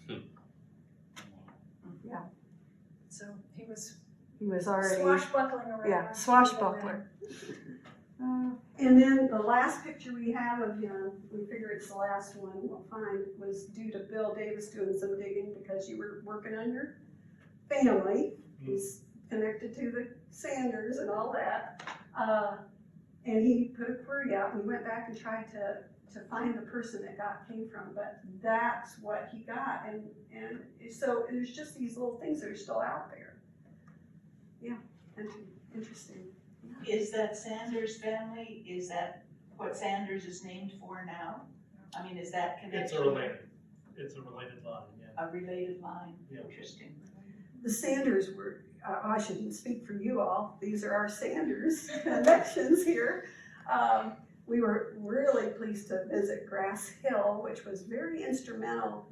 Yeah. So he was already swashbuckling around. Yeah, swashbuckler. And then the last picture we have of him, we figure it's the last one we'll find, was due to Bill Davis doing some digging because you were working on your family. He's connected to the Sanders and all that. And he put a query out, and we went back and tried to find the person that came from, but that's what he got. And so there's just these little things that are still out there. Yeah, interesting. Is that Sanders family, is that what Sanders is named for now? I mean, is that connected? It's a related line, yeah. A related line, Yeah. Interesting. The Sanders were, I shouldn't speak for you all, these are our Sanders connections here. We were really pleased to visit Grass Hill, which was very instrumental.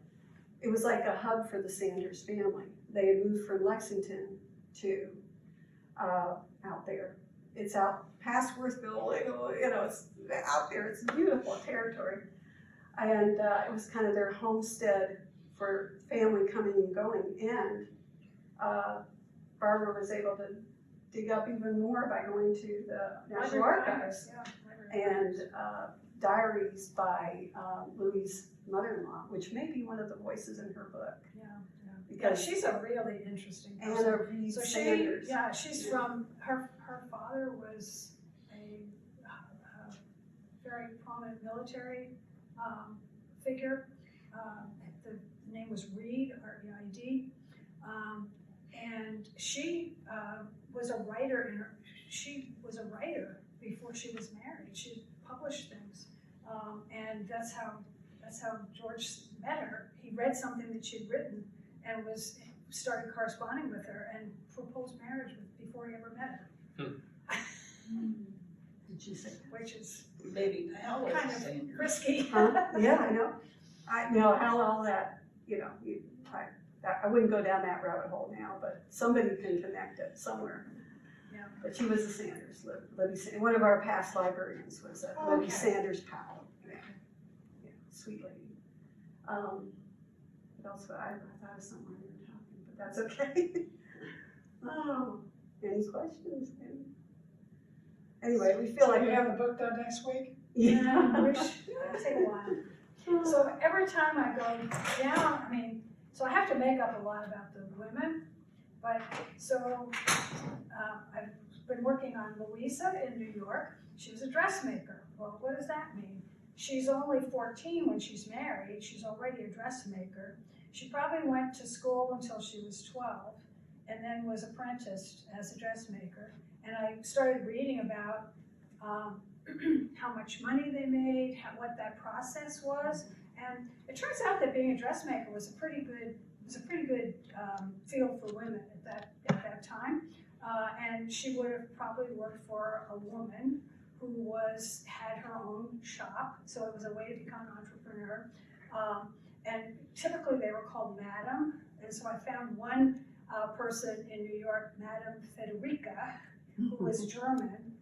It was like a hub for the Sanders family. They had moved from Lexington to out there. It's out past Worthville, it's out there, it's beautiful territory. And it was kind of their homestead for family coming and going. And Barbara was able to dig up even more by going to the National Archives and diaries by Louis' mother-in-law, which may be one of the voices in her book. Yeah, Because she's a really interesting person. Anna Reed So Sanders. she's from, her father was a very prominent military figure. The name was Reed, R-E-I-D. And she was a writer before she was married. She published things. And that's how George met her. He read something that she'd written and started corresponding with her and proposed marriage before he ever met her. Did you say that? Which is Maybe Hal was kind of Sanders. risky. Huh? Yeah, I know. I know how all that, I wouldn't go down that rabbit hole now, but somebody can connect it somewhere. Yeah. But she was a Sanders, Libby Sanders. One of our past librarians was a Libby Okay. Sanders pal. Yeah, yeah, sweet lady. What else? I thought of somewhere we were talking, but that's okay. Oh, any questions? Anyway, we feel So like we have the book done next week? Yeah, which, it'll take a while. So every time I go down, I mean, so I have to make up a lot about the women, but, so, I've been working on Louisa in New York. She was a dressmaker. Well, what does that mean? She's only 14 when she's married. She's already a dressmaker. She probably went to school until she was 12 and then was apprenticed as a dressmaker. And I started reading about how much money they made, what that process was. And it turns out that being a dressmaker was a pretty good field for women at that time. And she would have probably worked for a woman who had her own shop, so it was a way to become an entrepreneur. And typically they were called Madam, and so I found one person in New York, Madam Federica, who was German,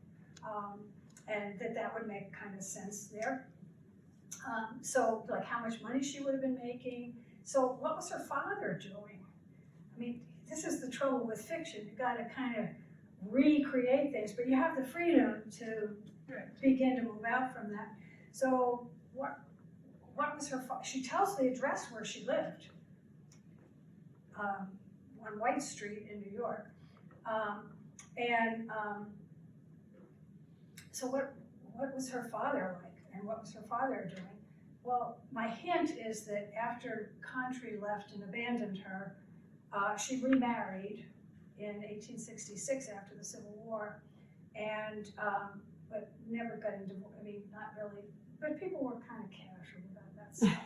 and that would make kind of sense there. So like how much money she would have been making. So what was her father doing? I mean, this is the trouble with fiction. You've got to kind of recreate things, but you have the freedom to begin to move out from that. So what was her father? She tells the address where she lived, on White Street in New York. So what was her father like, and what was her father doing? Well, my hint is that after Contri left and abandoned her, she remarried in 1866 after the Civil War, and but never got into, I mean, not really, but people were kind of casual about that stuff.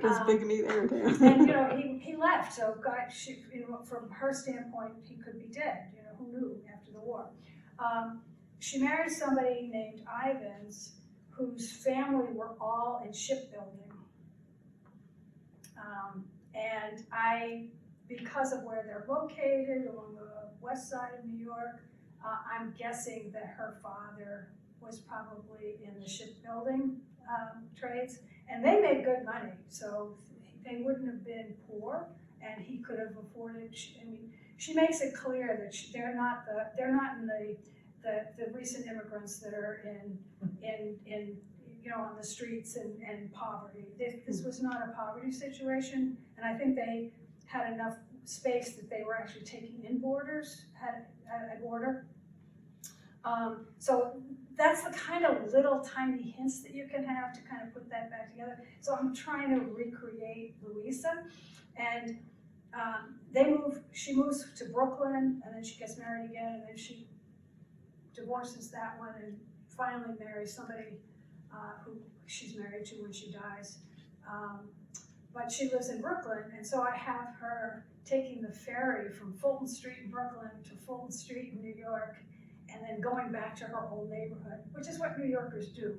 There's bigamy there too. And, you know, he left, so from her standpoint, he could be dead, you know, who knew after the war. She married somebody named Ivans, whose family were all in shipbuilding. And because of where they're located, along the west side of New York, I'm guessing that her father was probably in the shipbuilding trades, and they made good money, so they wouldn't have been poor, and he could have afforded. I mean, she makes it clear that they're not in the recent immigrants that are in you know, on the streets and poverty. This was not a poverty situation, and I think they had enough space that they were actually taking in boarders, had a boarder. So that's the kind of little tiny hints that you can have to kind of put that back together. So I'm trying to recreate Louisa, and she moves to Brooklyn, and then she gets married again, and then she divorces that one and finally marries somebody who she's married to when she dies. But she lives in Brooklyn, and so I have her taking the ferry from Fulton Street in Brooklyn to Fulton Street in New York, and then going back to her old neighborhood, which is what New Yorkers do.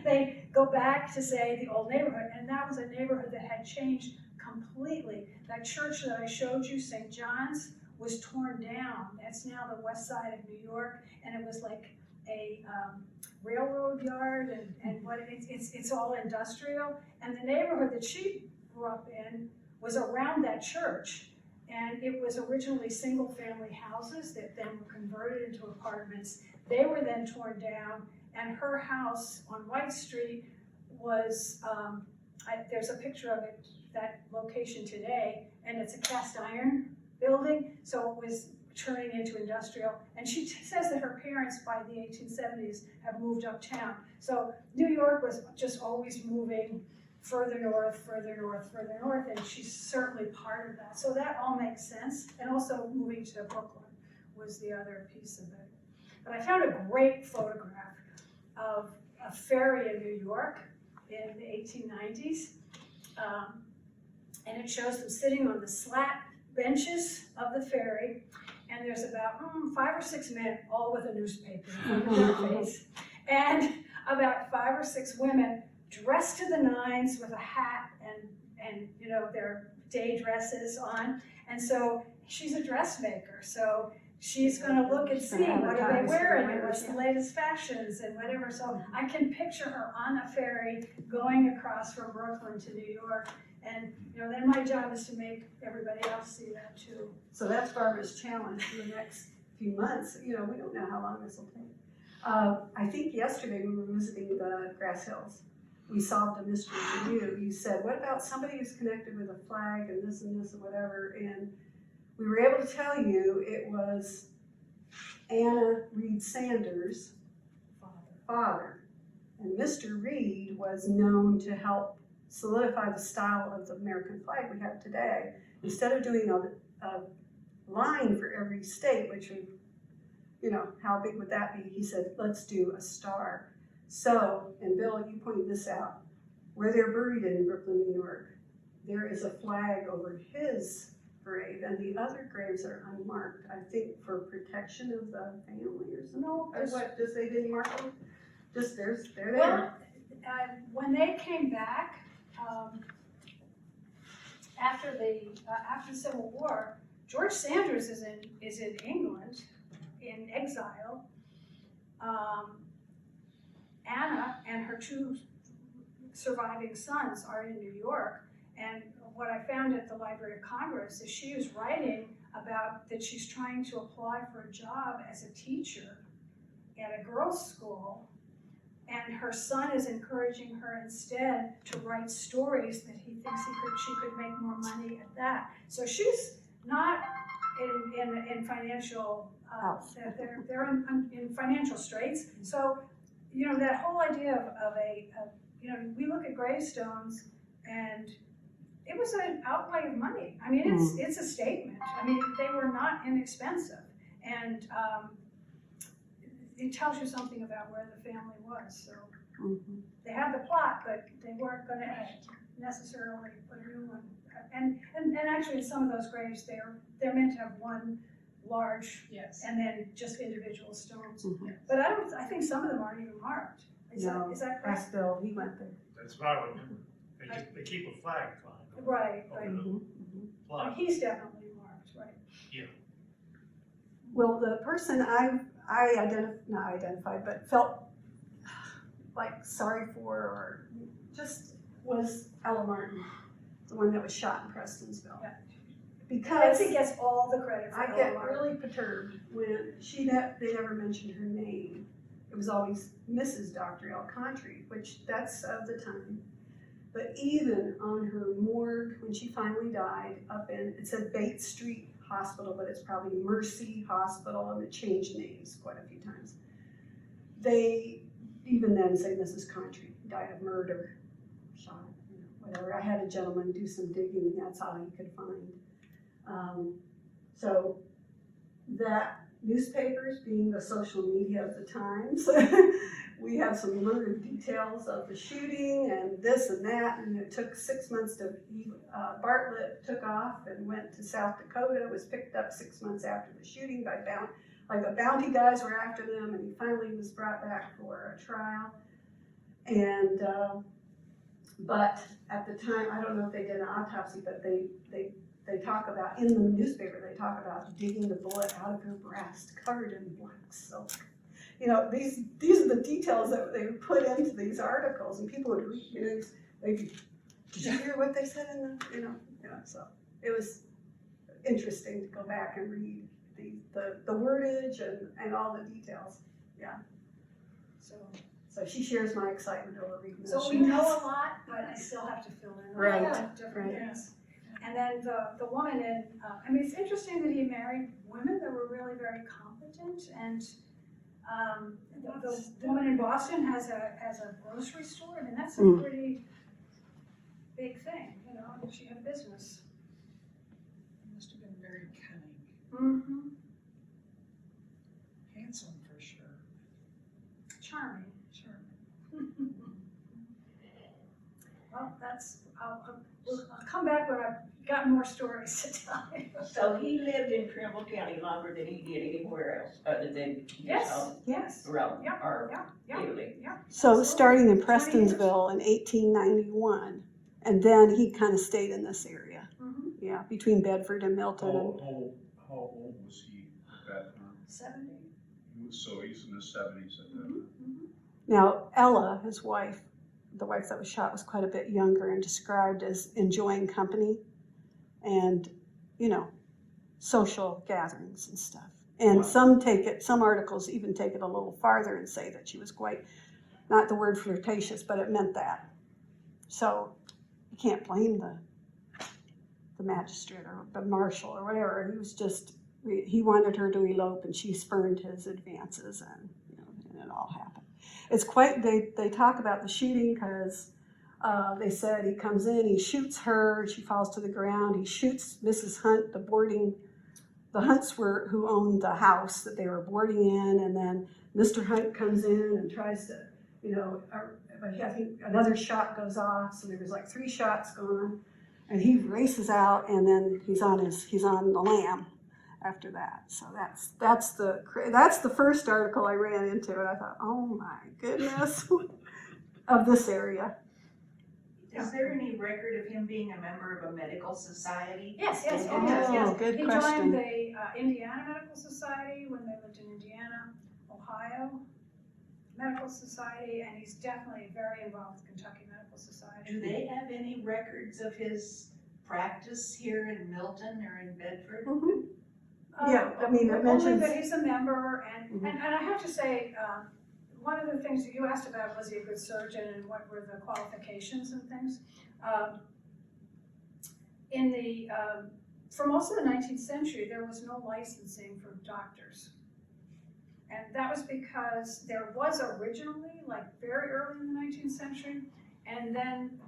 They go back to, say, the old neighborhood, and that was a neighborhood that had changed completely. That church that I showed you, St. John's, was torn down. That's now the west side of New York, and it was like a railroad yard, and it's all industrial. And the neighborhood that she grew up in was around that church, and it was originally single-family houses that then were converted into apartments. They were then torn down, and her house on White Street was, there's a picture of it, that location today, and it's a cast iron building, so it was turning into industrial. And she says that her parents by the 1870s have moved uptown. So New York was just always moving further north, further north, further north, and she's certainly part of that. So that all makes sense. And also moving to Brooklyn was the other piece of it. But I found a great photograph of a ferry in New York in the 1890s. And it shows them sitting on the slat benches of the ferry, and there's about 5 or 6 men, all with a newspaper in front of their face, and about 5 or 6 women dressed to the nines with a hat and you know, their day dresses on. And so she's a dressmaker, so she's gonna look and see Gonna what are they advertise wearing for and what's the wearers, latest fashions and whatever. So I can picture her on a ferry going across from Brooklyn to New York. And, you know, then my job is to make everybody else see that too. So that's Barbara's challenge for the next few months. You know, we don't know how long this will take. I think yesterday we were visiting the Grass Hills. We solved a mystery for you. You said, what about somebody who's connected with a flag and this and whatever? And we were able to tell you it was Anna Reed Sanders' father. And Mr. Reed was known to help solidify the style of the American flag we have today. Instead of doing a line for every state, which would, you know, how big would that be? He said, let's do a star. So, and Bill, you pointed this out, where they're buried in Brooklyn, New York, there is a flag over his grave, and the other graves are unmarked, I think for protection of the family or something. No, Or what, just they didn't mark them? Just, they're there. Well, when they came back, after the Civil War, George Sanders is in England in exile. Anna and her two surviving sons are in New York. And what I found at the Library of Congress is she is writing about that she's trying to apply for a job as a teacher at a girls' school. And her son is encouraging her instead to write stories that he thinks she could make more money at that. So she's not in financial, they're in financial straits. So, you know, that whole idea of you know, we look at gravestones and it was an outlay of money. I mean, it's a statement. I mean, they were not inexpensive. And it tells you something about where the family was. So they had the plot, but they weren't going to necessarily put a new one. And actually, some of those graves, they're meant to have one large, Yes. and then just individual stones. Mhm. But I think some of them aren't even marked. Is that correct? Ask Bill, he went there. That's what I remember. They keep a flag flying. Right. Over the plot. He's definitely marked, right? Well, the person I not identified, but felt like sorry for, or just was Ella Martin, the one that was shot in Prestonsville. Yeah. Because Betsy gets all the credit for I Ella get Martin. really perturbed when they never mentioned her name. It was always Mrs. Dr. L. Contri, which that's of the time. But even on her morgue, when she finally died, it said Bates Street Hospital, but it's probably Mercy Hospital, and it changed names quite a few times. They even then say Mrs. Contri died of murder, shot, you know, whatever. I had a gentleman do some digging, and that's all he could find. So that newspapers being the social media of the times, we have some lurid details of the shooting and this and that, and it took 6 months to, Bartlett took off and went to South Dakota, was picked up 6 months after the shooting by the bounty guys were after them, and he finally was brought back for a trial. And, but at the time, I don't know if they did an autopsy, but they talk about, in the newspaper, they talk about digging the bullet out of her breast, covered in black silk. You know, these are the details that they would put into these articles, and people would read, you know, maybe, did you hear what they said in the, you know, so it was interesting to go back and read the wordage and all the details, yeah. So she shares my excitement over reading this. So we know a lot, but I still have to fill in a lot of different Right. things. And then the woman in, I mean, it's interesting that he married women that were really very competent, and the woman in Boston has a grocery store. I mean, that's a pretty big thing, you know, she had a business. He must have been very cunning, Mm-hmm. handsome for sure. Charming. Well, I'll come back when I've got more stories to tell you. So he lived in Trimble County longer than he did anywhere else other than his Yes, home yes. around Yeah, or yeah, Italy. yeah. So Absolutely. starting in 20 years. Prestonsville in 1891, and then he kind of stayed in this area. Mhm. Yeah, between Bedford and Milton. How old was he that time? 70. So he's in his 70s at that time. Now, Ella, his wife, the wife that was shot, was quite a bit younger and described as enjoying company and, you know, social gatherings and stuff. And some articles even take it a little farther and say that she was quite, not the word flirtatious, but it meant that. So you can't blame the magistrate or the marshal or whatever. He was just, he wanted her to elope and she spurned his advances, and, you know, and it all happened. It's quite, they talk about the shooting because they said he comes in, he shoots her, she falls to the ground, he shoots Mrs. Hunt, the Hunts were who owned the house that they were boarding in, and then Mr. Hunt comes in and tries to, you know, but I think another shot goes off, so there was like 3 shots gone, and he races out, and then he's on the lam after that. So that's the first article I ran into, and I thought, oh my goodness, of this area. Is there any record of him being a member of a medical society? Yes, yes, Oh, yes, yes. good He question. joined the Indiana Medical Society when they lived in Indiana, Ohio Medical Society, and he's definitely very involved with Kentucky Medical Society. Do they have any records of his practice here in Milton or in Bedford? Yeah, I mean, it Only mentions. that he's a member, and, Mhm. and I have to say, one of the things that you asked about, was he a good surgeon and what were the qualifications and things? For most of the 19th century, there was no licensing for doctors. And that was because there was originally, like very early in the 19th century, and then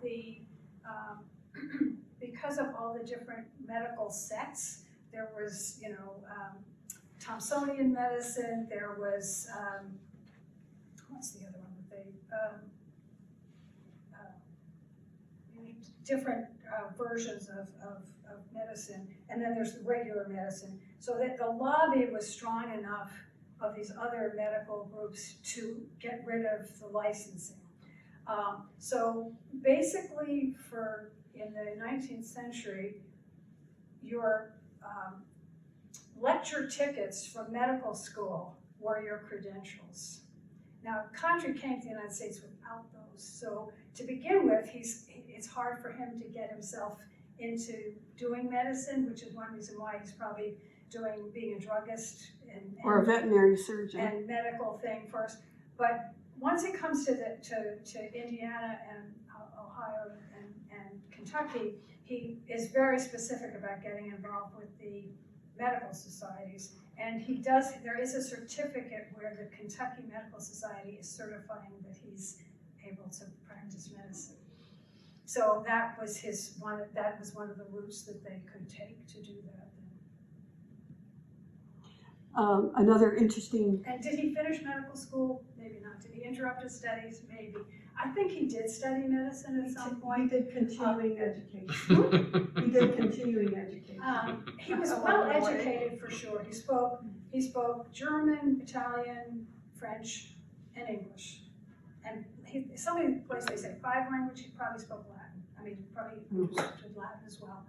because of all the different medical sets, there was, you know, Thomsonian medicine, there was, what's the other one that they, different versions of medicine, and then there's the regular medicine, so that the lobby was strong enough of these other medical groups to get rid of the licensing. So basically, in the 19th century, your lecture tickets from medical school were your credentials. Now, Contri came to the United States without those, so to begin with, it's hard for him to get himself into doing medicine, which is one reason why he's probably being a druggist Or a veterinary surgeon. and medical thing first. But once it comes to Indiana and Ohio and Kentucky, he is very specific about getting involved with the medical societies. And there is a certificate where the Kentucky Medical Society is certifying that he's able to practice medicine. So that was one of the routes that they could take to do that. Another interesting. And did he finish medical school? Maybe not. Did he interrupt his studies? Maybe. I think he did study medicine at some He point. did continuing education. He did continuing education. He was well educated for sure. He spoke German, Italian, French, and English. And some of the places they say 5 languages, he probably spoke Latin. I mean, probably understood Latin as well.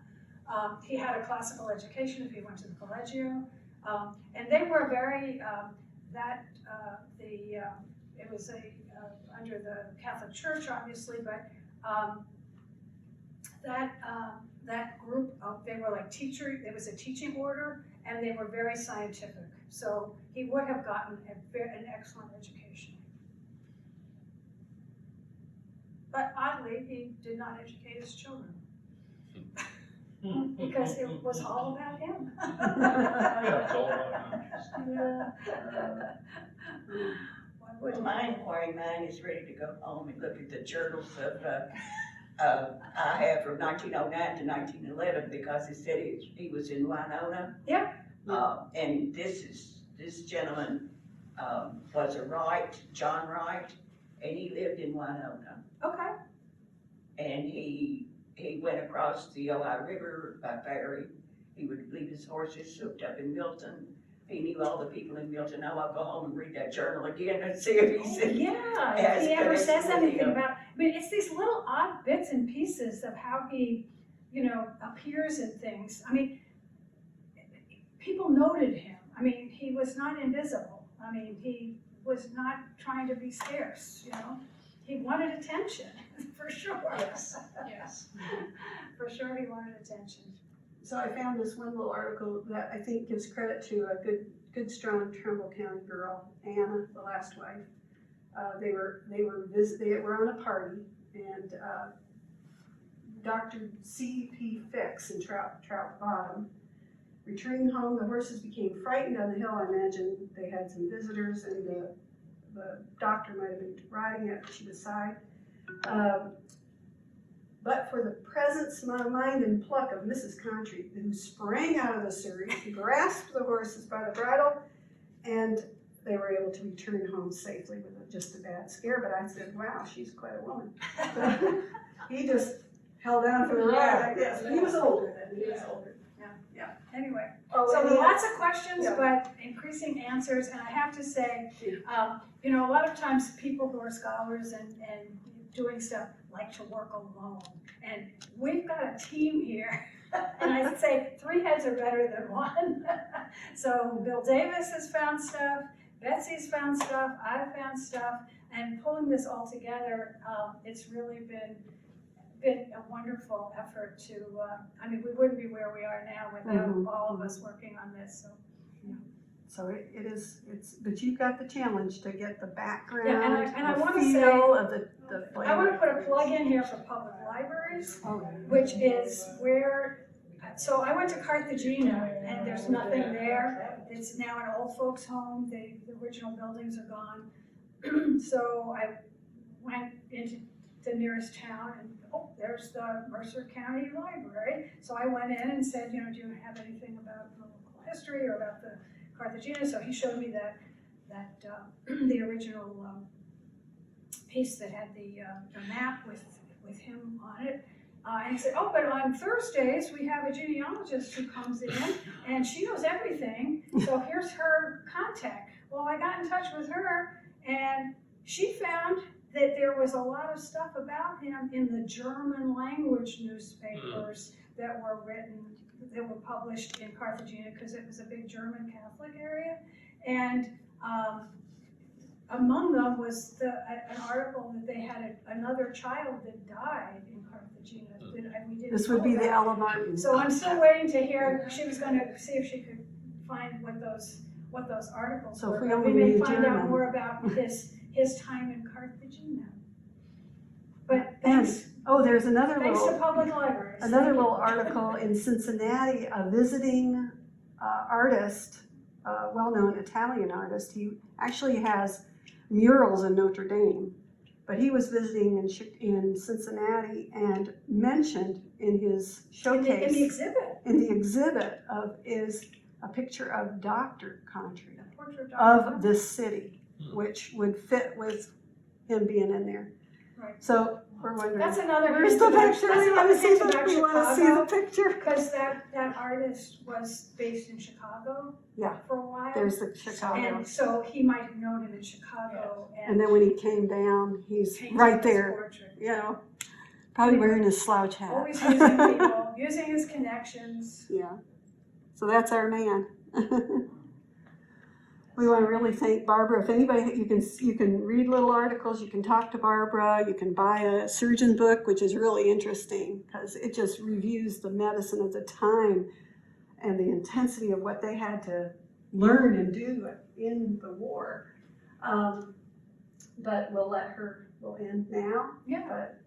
He had a classical education if he went to the Collegio. And they were very, it was under the Catholic Church, obviously, but that group, they were like there was a teaching order, and they were very scientific. So he would have gotten an excellent education. But oddly, he did not educate his children. Because it was all about him. Yeah, it's all about him. Well, my inquiry mind is ready to go home and look at the journals of, I have from 1909 to 1911, because it said he was in Winona. Yeah. And this gentleman was a Wright, John Wright, and he lived in Winona. Okay. And he went across the Ohio River by ferry. He would leave his horses hooked up in Milton. He knew all the people in Milton. Now I'll go home and read that journal again and see if he's in. Yeah, As if he ever good as says the anything video. about, I mean, it's these little odd bits and pieces of how he, appears in things. I mean, people noted him. I mean, he was not invisible. I mean, he was not trying to be scarce, you know? He wanted attention, for sure. Yes, yes. For sure he wanted attention. So I found this one little article that I think gives credit to a good, strong Trimble County girl, Anna, the last wife. They were on a party, and Dr. C.P. Fix in Trout Bottom. Returning home, the horses became frightened on the hill. I imagine they had some visitors, and the doctor might have been riding it, she decided. But for the presence, mind, and pluck of Mrs. Contri, who sprang out of the surrey, grasped the horses by the bridle, and they were able to return home safely with just a bad scare. But I said, wow, she's quite a woman. So he just held on for the ride, I guess. He was older then, he was older. Anyway, Oh, so and there are he- lots of questions, Yeah. but increasing answers, and I have to say, you know, a lot of times people who are scholars and doing stuff like to work alone. And we've got a team here, and I say 3 heads are better than 1. So Bill Davis has found stuff, Betsy's found stuff, I've found stuff, and pulling this all together, it's really been a wonderful effort to, I mean, we wouldn't be where we are now without all of us working on this, so. So it is, but you've got the challenge to get the background, Yeah, and I the wanna feel of the I want to flavor. put a plug in here for public libraries, Oh, which is where, so I went to Carthagena and there's nothing there. It's now an old folks home, the original buildings are gone. So I went into the nearest town and, oh, there's the Mercer County Library. So I went in and said, you know, do you have anything about the local history or about the Carthagena? So he showed me that the original piece that had the map with him on it. And he said, oh, but on Thursdays, we have a genealogist who comes in, and she knows everything, so here's her contact. Well, I got in touch with her, and she found that there was a lot of stuff about him in the German language newspapers that were written, that were published in Carthagena, because it was a big German Catholic area. And among them was an article that they had another child that died in Carthagena. That we didn't This would know be the about. Ella Martin. So I'm still waiting to hear. She was going to see if she could find what those articles So were. if we But only may knew find out German. more about his time in Carthagena. But And, thanks there's another to little public libraries. Another Thank you. little article in Cincinnati, a visiting artist, a well-known Italian artist. He actually has murals in Notre Dame, but he was visiting in Cincinnati and mentioned in his showcase, in the exhibit. Is a picture of Dr. Contri The portrait of this city, which would fit with him being in there. Right. So we're wondering. That's another Where's hint the about- picture? that's We another want to see hint the, about we want to see the Chicago. picture. Because that artist was based in Chicago Yeah. for a while. There's the Chicago. And so he might have known him in Chicago. And then when he came down, he's painted right his there, portrait. you know, probably wearing his slouch hat. Always using people, using his connections. Yeah. So that's our man. We want to really thank Barbara. If anybody, you can read little articles, you can talk to Barbara, you can buy a surgeon book, which is really interesting because it just reviews the medicine of the time and the intensity of what they had to learn and do in the war. But we'll end now. Yeah. But